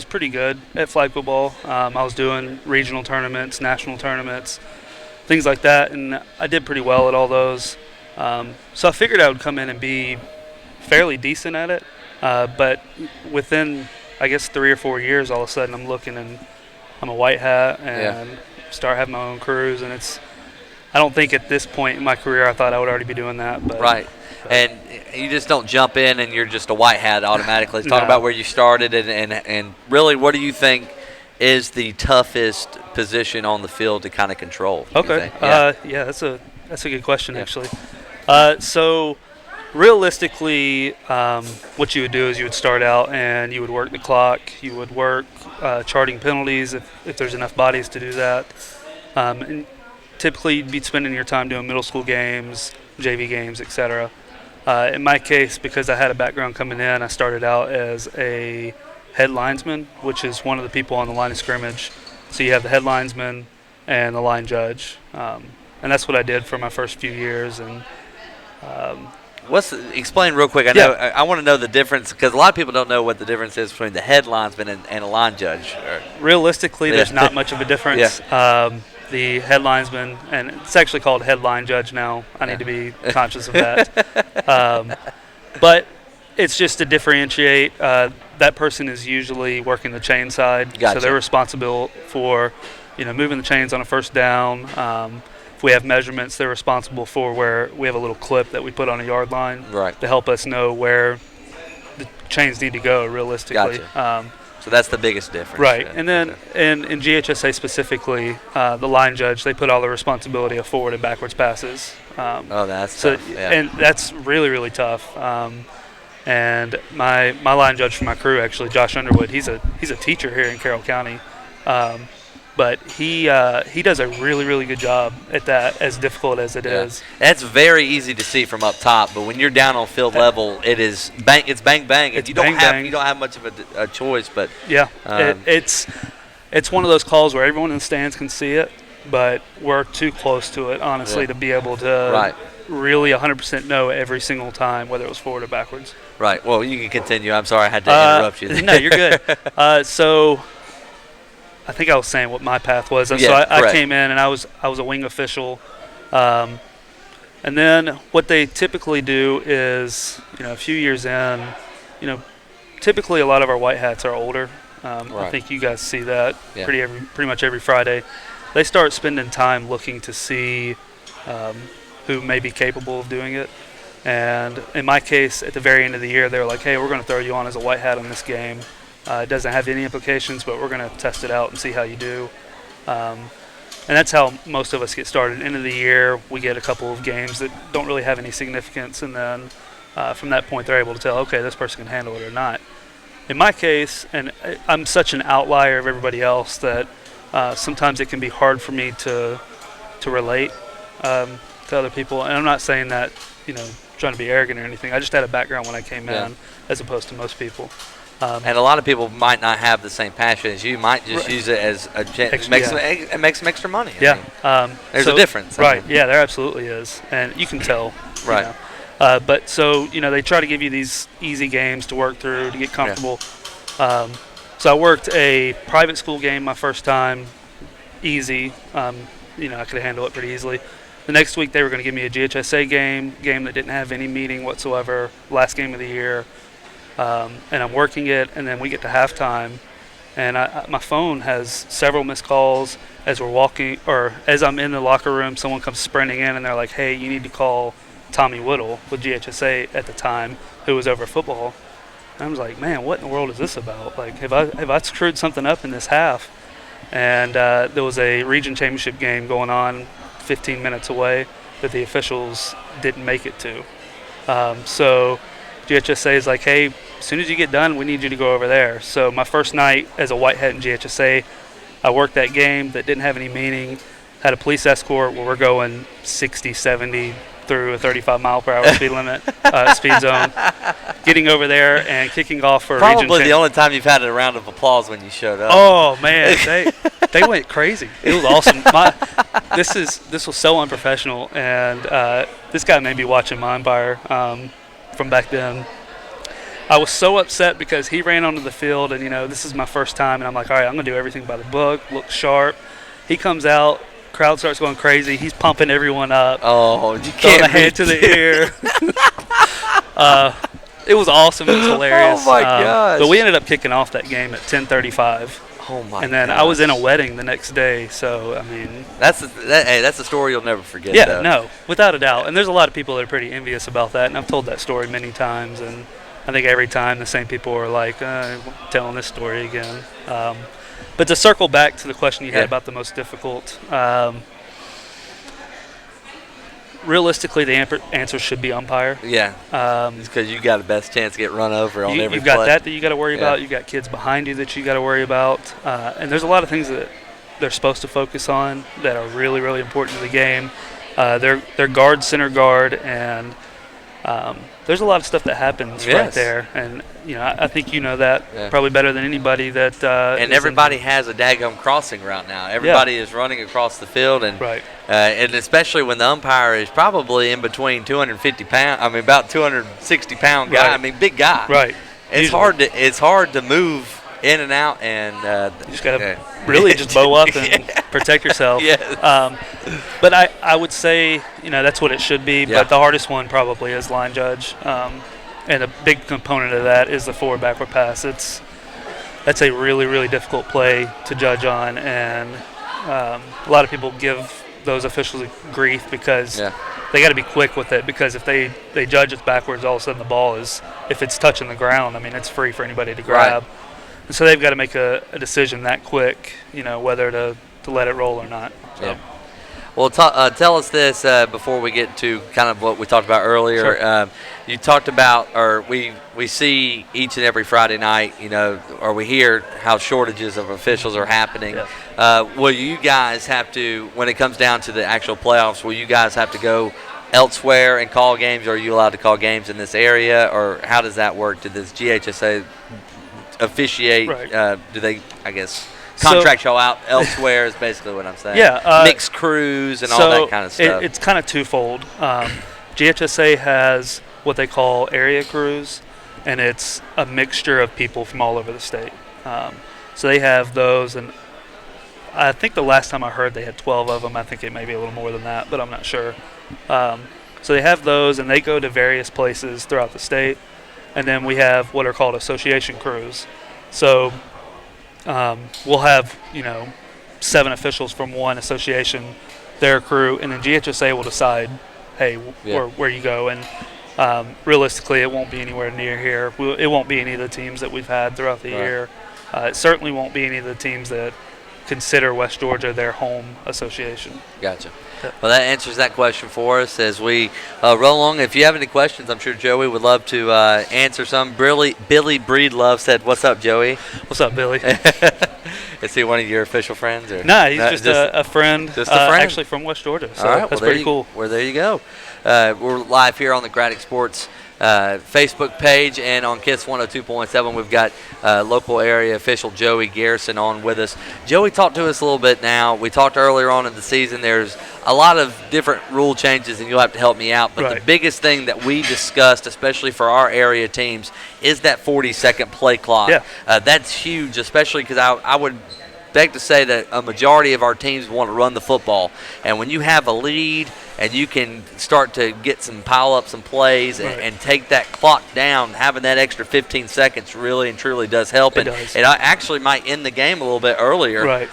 pretty good at flag football. I was doing regional tournaments, national tournaments, things like that, and I did pretty well at all those. So I figured I would come in and be fairly decent at it. But within, I guess, 3 or 4 years, all of a sudden I'm looking and I'm a white hat and start having my own crews. And I don't think at this point in my career I thought I would already be doing that. But, right. And you just don't jump in and you're just a white hat automatically. Let's talk about where you started and really what do you think is the toughest position on the field to kind of control? Okay. That's a good question, actually. So realistically, what you would do is you would start out and you would work the clock. You would work charting penalties if there's enough bodies to do that. And typically you'd be spending your time doing middle school games, JV games, etc. In my case, because I had a background coming in, I started out as a head linesman, which is one of the people on the line of scrimmage. So you have the head linesman and the line judge. And that's what I did for my first few years. And explain real quick. I want to know the difference because a lot of people don't know what the difference is between the head linesman and a line judge. Realistically, there's not much of a difference. the head linesman, and it's actually called head line judge now. I need to be conscious of that. But it's just to differentiate. That person is usually working the chain side, Gotcha. so they're responsible for, moving the chains on a first down. If we have measurements, they're responsible for where we have a little clip that we put on a yard line to help us know where the chains need to go realistically. Gotcha. So that's the biggest difference. Right. And then in GHSA specifically, the line judge, they put all the responsibility of forward and backwards passes. That's tough. Yeah. And that's really, really tough. And my line judge for my crew, actually, Josh Underwood, he's a teacher here in Carroll County. But he does a really, really good job at that, as difficult as it is. That's very easy to see from up top, but when you're down on field level, it's bang. It's bang. It's you don't bang. have much of a choice, but it's one of those calls where everyone in the stands can see it, but we're too close to it, honestly, to be able to really 100% know every single time whether it was forward or backwards. Right. Well, you can continue. I'm sorry I had to interrupt you. No, you're good. So I think I was saying what my path was. So I came in and I was a wing official. And then what they typically do is, a few years in, typically a lot of our white hats are older. I think you guys see that pretty much every Friday. They start spending time looking to see who may be capable of doing it. And in my case, at the very end of the year, they were like, hey, we're going to throw you on as a white hat on this game. It doesn't have any implications, but we're going to test it out and see how you do. And that's how most of us get started. End of the year, we get a couple of games that don't really have any significance, and then from that point, they're able to tell, okay, this person can handle it or not. In my case, and I'm such an outlier of everybody else that sometimes it can be hard for me to relate to other people. And I'm not saying that, trying to be arrogant or anything. I just had a background when I came in, as opposed to most people. And a lot of people might not have the same passion as you. Might just use it as it makes some extra money. There's a difference. Right. Yeah, there absolutely is, and you can tell. Right. But so they try to give you these easy games to work through to get comfortable. So I worked a private school game my first time, easy. I could handle it pretty easily. The next week they were going to give me a GHSA game that didn't have any meaning whatsoever, last game of the year. And I'm working it, and then we get to halftime, and my phone has several missed calls as we're walking, or as I'm in the locker room, someone comes sprinting in, and they're like, hey, you need to call Tommy Whittle with GHSA at the time, who was over football. And I was like, man, what in the world is this about? Like, have I screwed something up in this half? And there was a region championship game going on 15 minutes away that the officials didn't make it to. So GHSA is like, hey, as soon as you get done, we need you to go over there. So my first night as a white hat in GHSA, I worked that game that didn't have any meaning, had a police escort where we're going 60, 70 through a 35-mile-per-hour speed limit, speed zone, getting over there and kicking off for probably the only time you've had a round of applause when you showed up. Oh, man, they went crazy. It was awesome. This was so unprofessional, and this guy made me watching my umpire from back then. I was so upset because he ran onto the field, and this is my first time, and I'm like, all right, I'm gonna do everything by the book, look sharp. He comes out, crowd starts going crazy. He's pumping everyone up. Oh, you can't throwing a hand to the ear. It was awesome. It was hilarious. Oh my gosh! But we ended up kicking off that game at 10:35. Oh my! And then I was in a wedding the next day, so I mean, that's a story you'll never forget. Yeah, no, without a doubt. And there's a lot of people that are pretty envious about that, and I've told that story many times, and I think every time the same people are like, telling this story again. But to circle back to the question you had about the most difficult, realistically, the answer should be umpire. Yeah. It's because you got the best chance to get run over on every You've got play. that you got to worry about. You've got kids behind you that you got to worry about. And there's a lot of things that they're supposed to focus on that are really, really important to the game. They're guard, center guard, and there's a lot of stuff that happens right there. And, I think you know that probably better than anybody. That and everybody has a daggum crossing route now. Everybody is running across the field, and and especially when the umpire is probably in between 250 pound. I mean, about 260-pound guy. I mean, big guy. Right. It's hard to move in and out, and you just got to really just bow up and protect yourself. Yes. But I would say, that's what it should be. Yeah. But the hardest one probably is line judge. And a big component of that is the forward backward pass. That's a really, really difficult play to judge on, and a lot of people give those officials grief because they got to be quick with it, because if they judge it backwards, all of a sudden the ball is, if it's touching the ground, I mean, it's free for anybody to grab. Right. And so they've got to make a decision that quick, whether to let it roll or not. So. Yeah. Well, tell us this before we get to kind of what we talked about earlier. Sure. You talked about, or we see each and every Friday night, or we hear how shortages of officials are happening. Yeah. Will you guys have to, when it comes down to the actual playoffs, will you guys have to go elsewhere and call games, or are you allowed to call games in this area, or how does that work? Did this GHSA officiate? Right. Do they, I guess, contract y'all out elsewhere is basically what I'm saying. Yeah. Mixed crews and all that kind of stuff. It's kind of twofold. GHSA has what they call area crews, and it's a mixture of people from all over the state. So they have those, and I think the last time I heard they had 12 of them. I think it may be a little more than that, but I'm not sure. So they have those, and they go to various places throughout the state. And then we have what are called association crews. So we'll have, 7 officials from one association, their crew, and then GHSA will decide, hey, where you go. And realistically, it won't be anywhere near here. It won't be any of the teams that we've had throughout the year. It certainly won't be any of the teams that consider West Georgia their home association. Gotcha. Well, that answers that question for us as we roll along. If you have any questions, I'm sure Joey would love to answer some. Billy Breedlove said, "What's up, Joey?" What's up, Billy? Is he one of your official friends? Or? No, he's just a friend. Just a friend? Actually from West Georgia. So all right, that's pretty cool. Well, there you go. We're live here on the Graddick Sports Facebook page and on KISS 102.7. We've got local area official Joey Garrison on with us. Joey, talk to us a little bit now. We talked earlier on in the season. There's a lot of different rule changes, and you'll have to help me out. But the biggest thing that we discussed, especially for our area teams, is that 40-second play clock. Yeah. That's huge, especially because I would beg to say that a majority of our teams want to run the football. And when you have a lead and you can start to get some pile-up some plays and take that clock down, having that extra 15 seconds really and truly does help. It does. It actually might end the game a little bit earlier. Right.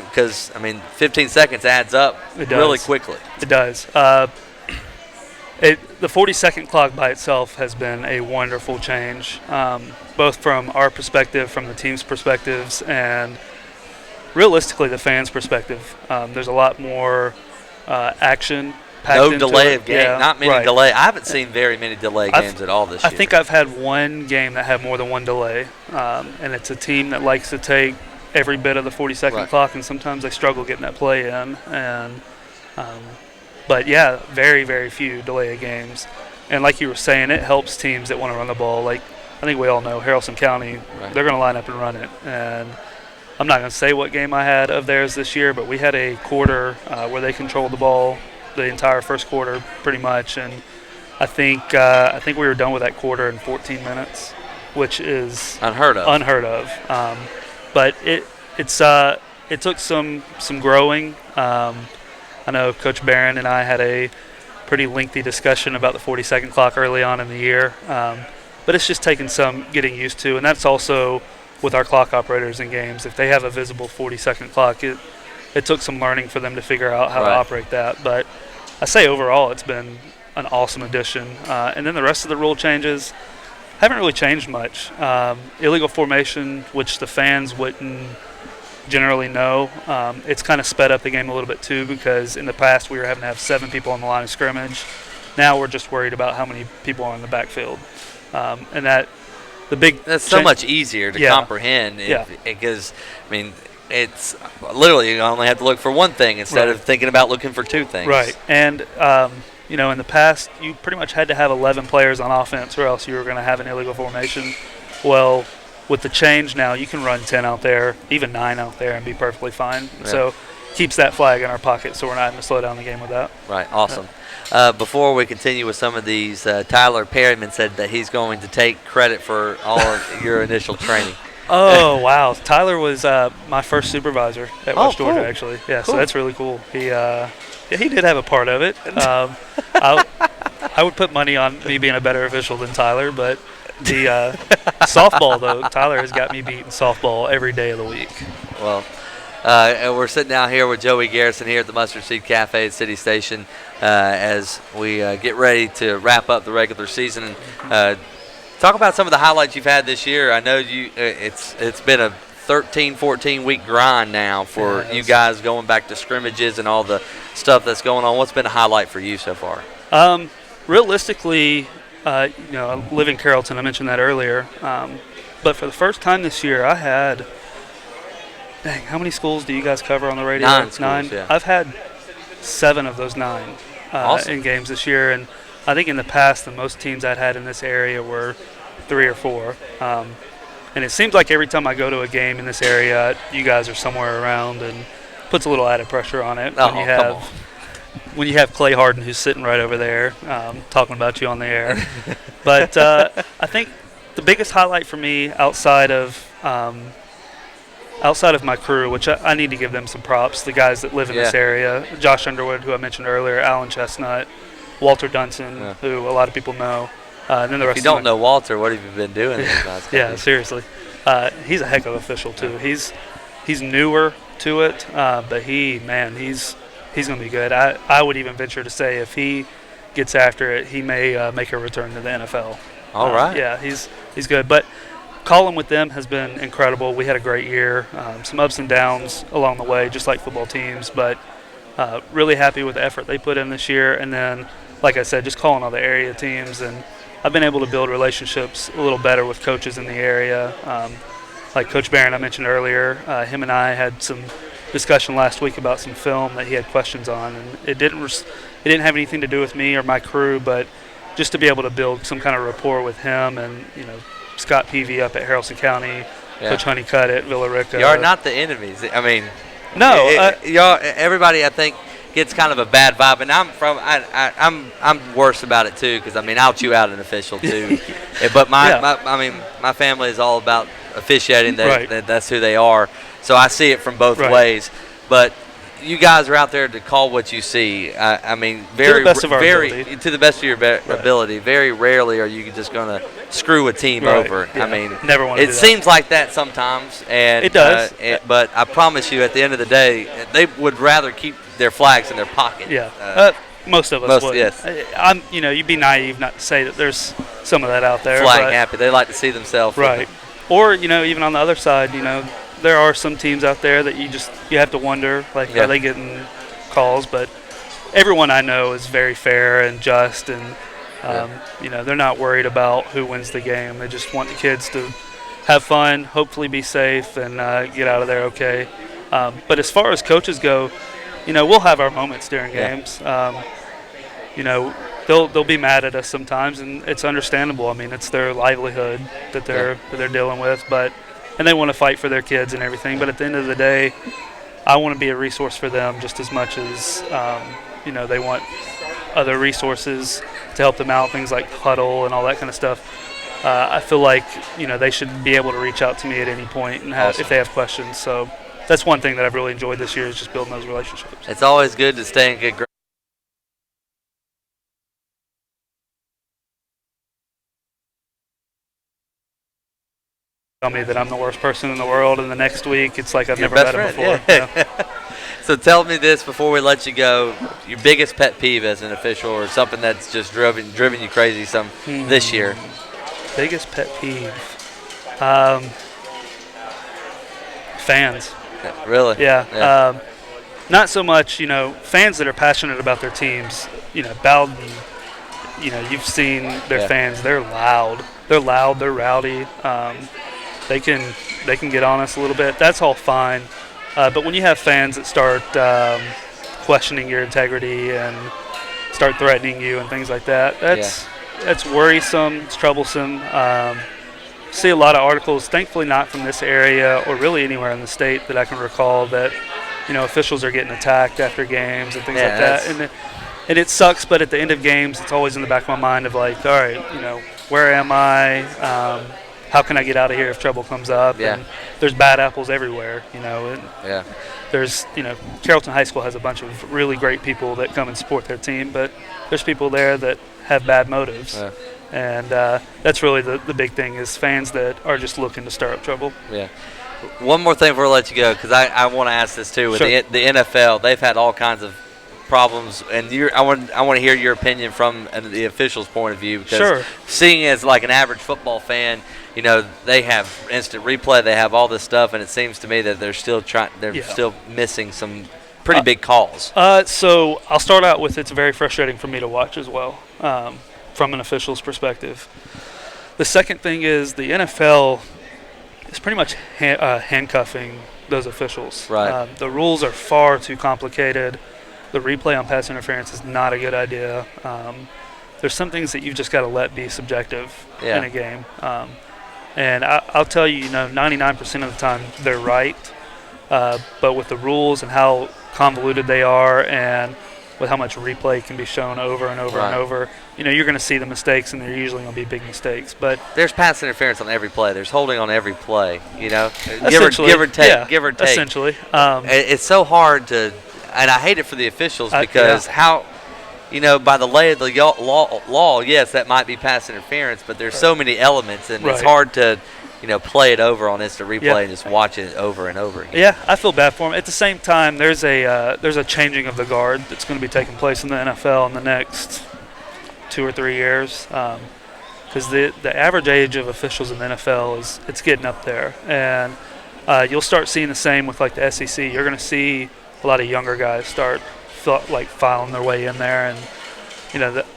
Because, 15 seconds adds up really quickly. It does. The 40-second clock by itself has been a wonderful change, both from our perspective, from the team's perspectives, and realistically the fans' perspective. There's a lot more action packed no into delay it. of game, not many delay. I haven't seen very many delay games at all this year. I think I've had one game that had more than one delay, and it's a team that likes to take every bit of the 40-second clock, and sometimes they struggle getting that play in. And but yeah, very, very few delay of games. And like you were saying, it helps teams that want to run the ball. Like I think we all know Haralson County, they're going to line up and run it. And I'm not going to say what game I had of theirs this year, but we had a quarter where they controlled the ball the entire first quarter pretty much, and I think we were done with that quarter in 14 minutes, which is unheard of. But it took some growing. I know Coach Barron and I had a pretty lengthy discussion about the 40-second clock early on in the year, but it's just taken some getting used to, and that's also with our clock operators in games. If they have a visible 40-second clock, it took some learning for them to figure out how to operate that. But I say overall it's been an awesome addition. And then the rest of the rule changes haven't really changed much. Illegal formation, which the fans wouldn't generally know, it's kind of sped up the game a little bit too, because in the past we were having to have 7 people on the line of scrimmage. Now we're just worried about how many people are in the backfield. And that's so much easier to comprehend because it's literally you only have to look for one thing instead of thinking about looking for 2 things. Right. And in the past you pretty much had to have 11 players on offense or else you were going to have an illegal formation. Well, with the change now, you can run 10 out there, even 9 out there, and be perfectly fine. Yeah. So keeps that flag in our pocket, so we're not having to slow down the game with that. Right. Awesome. Before we continue with some of these, Tyler Perryman said that he's going to take credit for all of your initial training. Oh, wow. Tyler was my first supervisor at West Georgia, cool. actually. Yeah, Cool. so that's really cool. He did have a part of it. I would put money on me being a better official than Tyler, but the softball, though, Tyler has got me beating softball every day of the week. Well, and we're sitting down here with Joey Garrison here at the Mustard Seed Cafe at City Station as we get ready to wrap up the regular season. And talk about some of the highlights you've had this year. I know it's been a 13, 14-week grind now for you guys going back to scrimmages and all the stuff that's going on. What's been a highlight for you so far? Realistically, I live in Carrollton. I mentioned that earlier. But for the first time this year, I had – dang, how many schools do you guys cover on the radio? 9 schools, yeah. I've had 7 of those 9 awesome. In games this year. And I think in the past, the most teams I'd had in this area were 3 or 4. And it seems like every time I go to a game in this area, you guys are somewhere around, and puts a little added pressure on it when you have Clay Harden, who's sitting right over there, talking about you on the air. But I think the biggest highlight for me outside of my crew, which I need to give them some props, the guys that live in this area, Josh Underwood, who I mentioned earlier, Alan Chestnut, Walter Dunson, who a lot of people know. And then the rest if you don't know Walter, what have you been doing these last couple years? Seriously. He's a heck of an official, too. He's newer to it, but he's going to be good. I would even venture to say if he gets after it, he may make a return to the NFL. All right. Yeah, he's good. But calling with them has been incredible. We had a great year. Some ups and downs along the way, just like football teams, but really happy with the effort they put in this year. And then, like I said, just calling all the area teams. And I've been able to build relationships a little better with coaches in the area. Like Coach Barron I mentioned earlier, him and I had some discussion last week about some film that he had questions on, and it didn't have anything to do with me or my crew, but just to be able to build some kind of rapport with him and Scott Peavy up at Haralson County, Coach Honeycutt at Villa Rica. You are not the enemies. I mean, no, y'all. Everybody, I think, gets kind of a bad vibe, and I'm worse about it too, because I'll chew out an official too. But my family is all about officiating. That's who they are. So I see it from both ways. But you guys are out there to call what you see. To the best of our ability. To the best of your ability. Very rarely are you just going to screw a team over. Yeah. Never want to do that. It seems like that sometimes, and it does. But I promise you, at the end of the day, they would rather keep their flags in their pocket. Yeah. Most of us would. Yes. You'd be naive not to say that there's some of that out there. Flag happy. They like to see themselves. Right. Or even on the other side, there are some teams out there that you have to wonder, are they getting calls? But everyone I know is very fair and just, and they're not worried about who wins the game. They just want the kids to have fun, hopefully be safe, and get out of there okay. But as far as coaches go, we'll have our moments during games. They'll be mad at us sometimes, and it's understandable. It's their livelihood that they're dealing with, and they want to fight for their kids and everything. But at the end of the day, I want to be a resource for them just as much as they want other resources to help them out, things like Huddle and all that kind of stuff. I feel like they should be able to reach out to me at any point and if they have questions. So that's one thing that I've really enjoyed this year is just building those relationships. It's always good to stay in good graces. Tell me that I'm the worst person in the world, and the next week it's like I've never met him before. Yeah. So tell me this before we let you go: your biggest pet peeve as an official, or something that's just driven you crazy this year. Biggest pet peeve, fans. Really? Yeah. Not so much, fans that are passionate about their teams. Bowden. You've seen their fans. They're loud. They're rowdy. They can get on us a little bit. That's all fine. But when you have fans that start questioning your integrity and start threatening you and things like that, that's worrisome. It's troublesome. See a lot of articles, thankfully not from this area or really anywhere in the state that I can recall, that officials are getting attacked after games and things like that. And it sucks, but at the end of games, it's always in the back of my mind of like, all right, where am I? how can I get out of here if trouble comes up? Yeah. And there's bad apples everywhere, you know. And Yeah. there's, you know, Carrollton High School has a bunch of really great people that come and support their team, but there's people there that have bad motives. Yeah. And that's really the big thing is fans that are just looking to stir up trouble. Yeah. One more thing before I let you go, because I want to ask this too. With Sure. the NFL, they've had all kinds of problems, and I want to hear your opinion from the officials' point of view. Because Sure. seeing as like an average football fan, you know, they have instant replay, they have all this stuff, and it seems to me that they're still still missing some pretty big calls. So I'll start out with it's very frustrating for me to watch as well, from an official's perspective. The second thing is the NFL is pretty much handcuffing those officials. Right. The rules are far too complicated. The replay on pass interference is not a good idea. There's some things that you've just got to let be subjective in a game. And I'll tell you, 99% of the time they're right. But with the rules and how convoluted they are and with how much replay can be shown over and over and over, you're going to see the mistakes, and they're usually going to be big mistakes. But there's pass interference on every play. There's holding on every play, give or take. Yeah, give or take. Essentially. It's so hard to, and I hate it for the officials because how, by the lay of the law, yes, that might be pass interference, but there's so many elements, and it's hard to, play it over on instant replay and just watch it over and over again. Yeah, I feel bad for him. At the same time, there's a changing of the guard that's going to be taking place in the NFL in the next 2 or 3 years, because the average age of officials in the NFL it's getting up there, and you'll start seeing the same with like the SEC. You're going to see a lot of younger guys start filing their way in there, and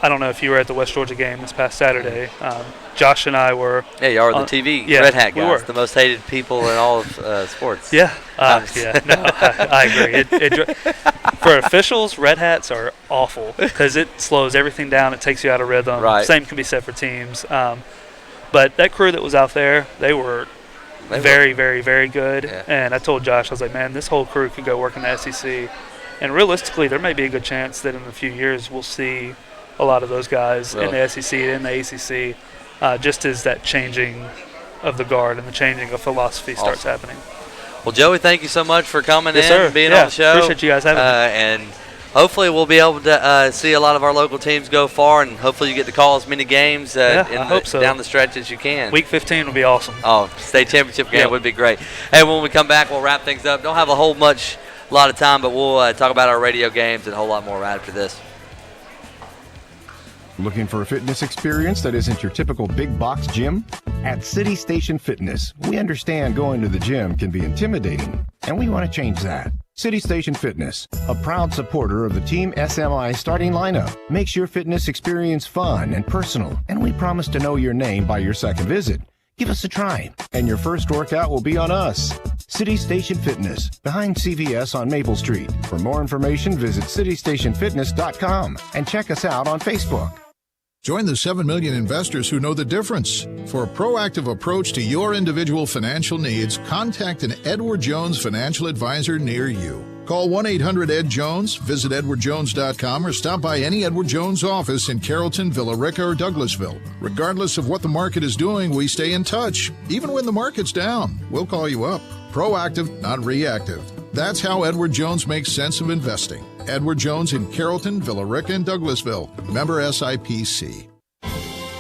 I don't know if you were at the West Georgia game this past Saturday. Josh and I were. Yeah, you are the TV red hat guys, the most hated people in all of sports. Yeah, I agree. For officials, red hats are awful because it slows everything down. It takes you out of rhythm. Right. Same can be said for teams. But that crew that was out there, they were very, very, very good. Yeah. And I told Josh, I was like, man, this whole crew could go work in the SEC. And realistically, there may be a good chance that in a few years we'll see a lot of those guys in the SEC and in the ACC, just as that changing of the guard and the changing of philosophy starts happening. Well, Joey, thank you so much for coming in and being on the show. Appreciate you guys having me. And hopefully we'll be able to see a lot of our local teams go far, and hopefully you get to call as many games I hope so. down the stretch as you can. Week 15 would be awesome. Oh, state championship game would be great. Hey, when we come back, we'll wrap things up. Don't have a lot of time, but we'll talk about our radio games and a whole lot more right after this. Looking for a fitness experience that isn't your typical big box gym? At City Station Fitness, we understand going to the gym can be intimidating, and we want to change that. City Station Fitness, a proud supporter of the Team SMI starting lineup, makes your fitness experience fun and personal, and we promise to know your name by your second visit. Give us a try, and your first workout will be on us. City Station Fitness, behind CVS on Maple Street. For more information, visit citystationfitness.com and check us out on Facebook. Join the 7 million investors who know the difference. For a proactive approach to your individual financial needs, contact an Edward Jones financial advisor near you. Call 1-800-ED-JONES, visit edwardjones.com, or stop by any Edward Jones office in Carrollton, Villa Rica, or Douglasville. Regardless of what the market is doing, we stay in touch. Even when the market's down, we'll call you up. Proactive, not reactive. That's how Edward Jones makes sense of investing. Edward Jones in Carrollton, Villa Rica, and Douglasville. Member SIPC.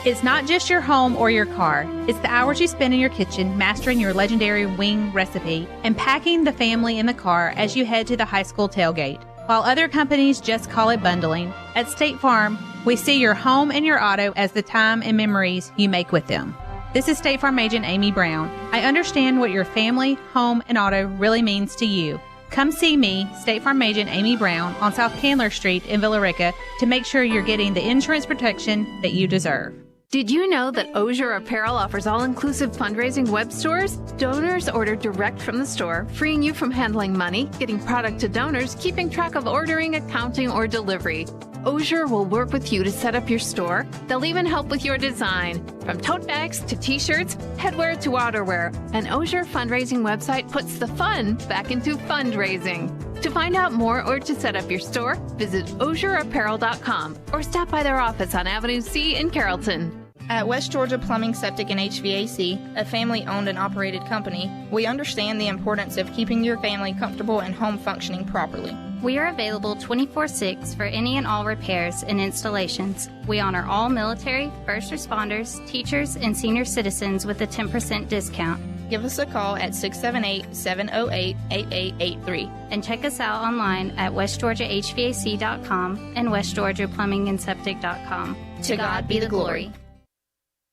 It's not just your home or your car. It's the hours you spend in your kitchen mastering your legendary wing recipe and packing the family in the car as you head to the high school tailgate. While other companies just call it bundling, at State Farm, we see your home and your auto as the time and memories you make with them. This is State Farm agent Amy Brown. I understand what your family, home, and auto really means to you. Come see me, State Farm agent Amy Brown, on South Candler Street in Villa Rica to make sure you're getting the insurance protection that you deserve. Did you know that Osier Apparel offers all-inclusive fundraising web stores? Donors order direct from the store, freeing you from handling money, getting product to donors, keeping track of ordering, accounting, or delivery. Osier will work with you to set up your store. They'll even help with your design. From tote bags to t-shirts, headwear to outerwear, an Osier fundraising website puts the fun back into fundraising. To find out more or to set up your store, visit osierapparel.com or stop by their office on Avenue C in Carrollton. At West Georgia Plumbing, Septic, and HVAC, a family-owned and operated company, we understand the importance of keeping your family comfortable and home functioning properly. We are available 24/6 for any and all repairs and installations. We honor all military, first responders, teachers, and senior citizens with a 10% discount. Give us a call at 678-708-8883. And check us out online at westgeorgiahvac.com and westgeorgiaplumbingandseptic.com. To God be the glory.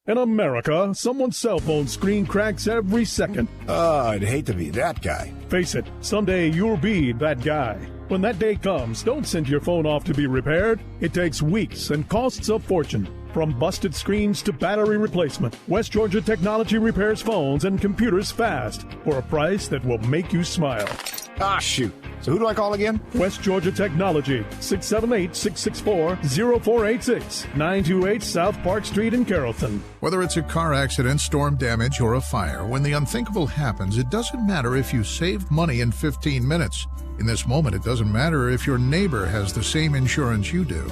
In America, someone's cell phone screen cracks every second. I'd hate to be that guy. Face it, someday you'll be that guy. When that day comes, don't send your phone off to be repaired. It takes weeks and costs a fortune. From busted screens to battery replacement, West Georgia Technology repairs phones and computers fast for a price that will make you smile. Ah, shoot. So who do I call again? West Georgia Technology, 678-664-0486, 928 South Park Street in Carrollton. Whether it's a car accident, storm damage, or a fire, when the unthinkable happens, it doesn't matter if you saved money in 15 minutes. In this moment, it doesn't matter if your neighbor has the same insurance you do.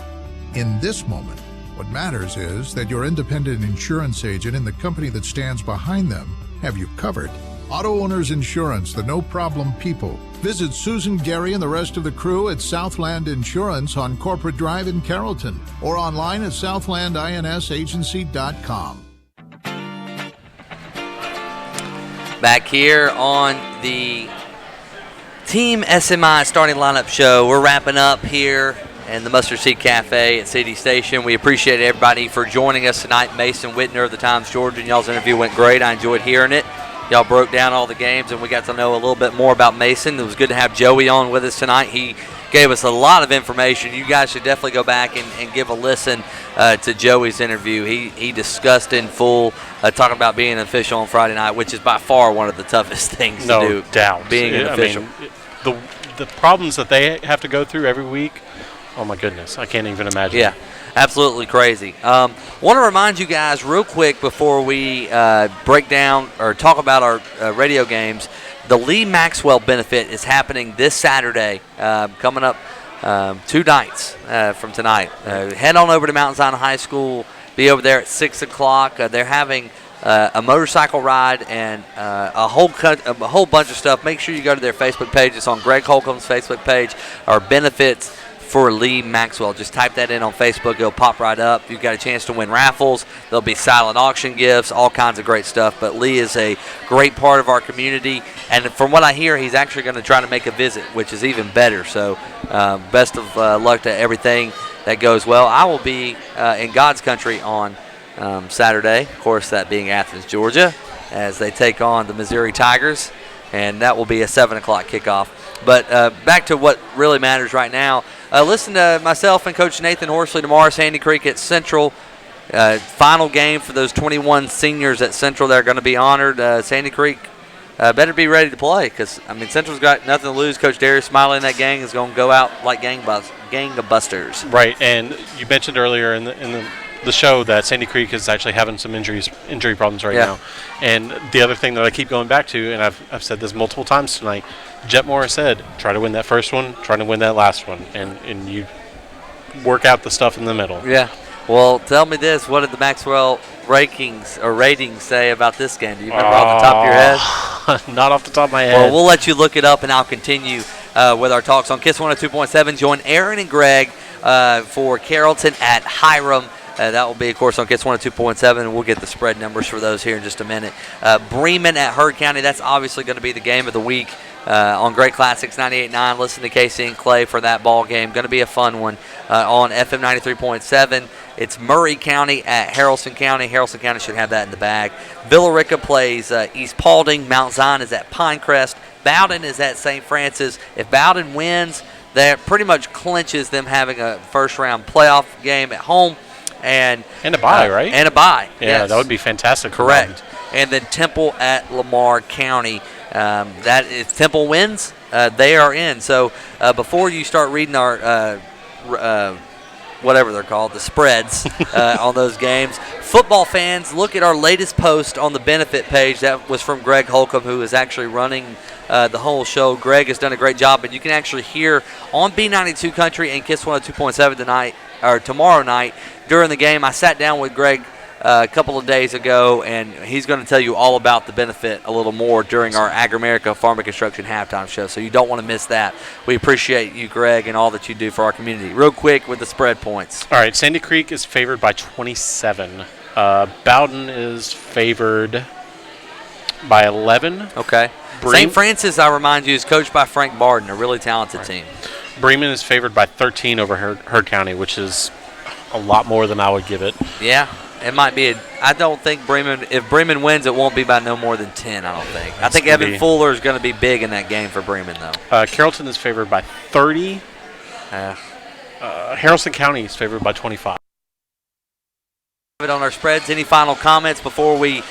In this moment, what matters is that your independent insurance agent and the company that stands behind them have you covered. Auto Owners Insurance, the no-problem people. Visit Susan, Gary, and the rest of the crew at Southland Insurance on Corporate Drive in Carrollton or online at southlandinsagency.com. Back here on the Team SMI starting lineup show. We're wrapping up here in the Mustard Seed Cafe at City Station. We appreciate everybody for joining us tonight. Mason Whitner of the Times Georgian, y'all's interview went great. I enjoyed hearing it. Y'all broke down all the games, and we got to know a little bit more about Mason. It was good to have Joey on with us tonight. He gave us a lot of information. You guys should definitely go back and give a listen to Joey's interview. He discussed in full talking about being an official on Friday night, which is by far one of the toughest things to do. No doubt. Being an official. I mean, the problems that they have to go through every week, oh my goodness, I can't even imagine. Yeah, absolutely crazy. Want to remind you guys real quick before we break down or talk about our radio games, the Lee Maxwell benefit is happening this Saturday, coming up 2 nights from tonight. Head on over to Mount Zion High School, be over there at 6 o'clock. They're having a motorcycle ride and a whole bunch of stuff. Make sure you go to their Facebook page. It's on Greg Holcomb's Facebook page, our benefits for Lee Maxwell. Just type that in on Facebook. It'll pop right up. You've got a chance to win raffles. There'll be silent auction gifts, all kinds of great stuff. But Lee is a great part of our community. And from what I hear, he's actually going to try to make a visit, which is even better. So best of luck to everything that goes well. I will be in God's country on Saturday, of course, that being Athens, Georgia, as they take on the Missouri Tigers. And that will be a 7 o'clock kickoff. But back to what really matters right now. Listen to myself and Coach Nathan Horsley tomorrow, Sandy Creek at Central. Final game for those 21 seniors at Central. They're going to be honored. Sandy Creek better be ready to play because, I mean, Central's got nothing to lose. Coach Darius Smiley and that gang is going to go out like gangbusters. Right, and you mentioned earlier in the show that Sandy Creek is actually having some injury problems right now. And the other thing that I keep going back to, and I've said this multiple times tonight, Jet Morris said, try to win that first one, try to win that last one, and you work out the stuff in the middle. Yeah. Well, tell me this. What did the Maxwell ratings say about this game? Do you remember off the top of your head? Not off the top of my head. Well, we'll let you look it up, and I'll continue with our talks on KISS 102.7. Join Aaron and Greg for Carrollton at Hiram. That will be, of course, on KISS 102.7, and we'll get the spread numbers for those here in just a minute. Bremen at Heard County, that's obviously going to be the game of the week on Great Classics 98.9. Listen to Casey and Clay for that ball game. Going to be a fun one on FM 93.7. It's Murray County at Haralson County. Haralson County should have that in the bag. Villarica plays East Paulding. Mount Zion is at Pinecrest. Bowden is at St. Francis. If Bowden wins, that pretty much clinches them having a first-round playoff game at home. And a bye, right? And a bye. Yeah, yes. That would be fantastic. Correct. And then Temple at Lamar County. That if Temple wins, they are in. So before you start reading our whatever they're called, the spreads on those games, football fans, look at our latest post on the benefit page. That was from Greg Holcomb, who is actually running the whole show. Greg has done a great job, and you can actually hear on B92 Country and KISS 102.7 tomorrow night during the game. I sat down with Greg a couple of days ago, and he's going to tell you all about the benefit a little more during our Agri-America Farm and Construction halftime show, so you don't want to miss that. We appreciate you, Greg, and all that you do for our community. Real quick with the spread points. All right, Sandy Creek is favored by 27. Bowden is favored by 11. Okay. St. Francis, I remind you, is coached by Frank Barden, a really talented team. Bremen is favored by 13 over Heard County, which is a lot more than I would give it. Yeah, it might be. I don't think Bremen, if Bremen wins, it won't be by no more than 10, I don't think. I think Evan Fuller is going to be big in that game for Bremen, though. Carrollton is favored by 30. Haralson County is favored by 25. On our spreads, any final comments before we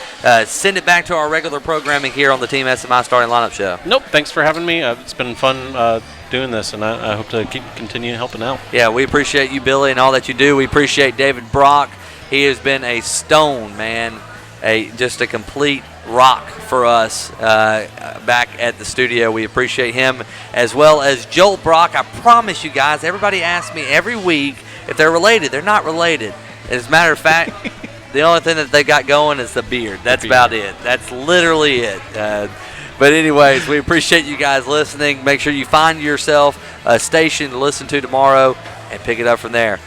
send it back to our regular programming here on the Team SMI Starting Lineup Show? Nope, thanks for having me. It's been fun doing this, and I hope to continue helping out. Yeah, we appreciate you, Billy, and all that you do. We appreciate David Brock. He has been a stone, man, just a complete rock for us back at the studio. We appreciate him, as well as Joel Brock. I promise you guys, everybody asks me every week if they're related. They're not related. As a matter of fact, the only thing that they got going is the beard. That's about it. That's literally it. But anyways, we appreciate you guys listening. Make sure you find yourself a station to listen to tomorrow and pick it up from there.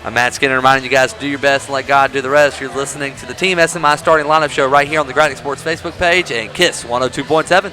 I'm Matt Skinner reminding you guys to do your best and let God do the rest. You're listening to the Team SMI Starting Lineup Show right here on the Graphic Sports Facebook page and KISS 102.7.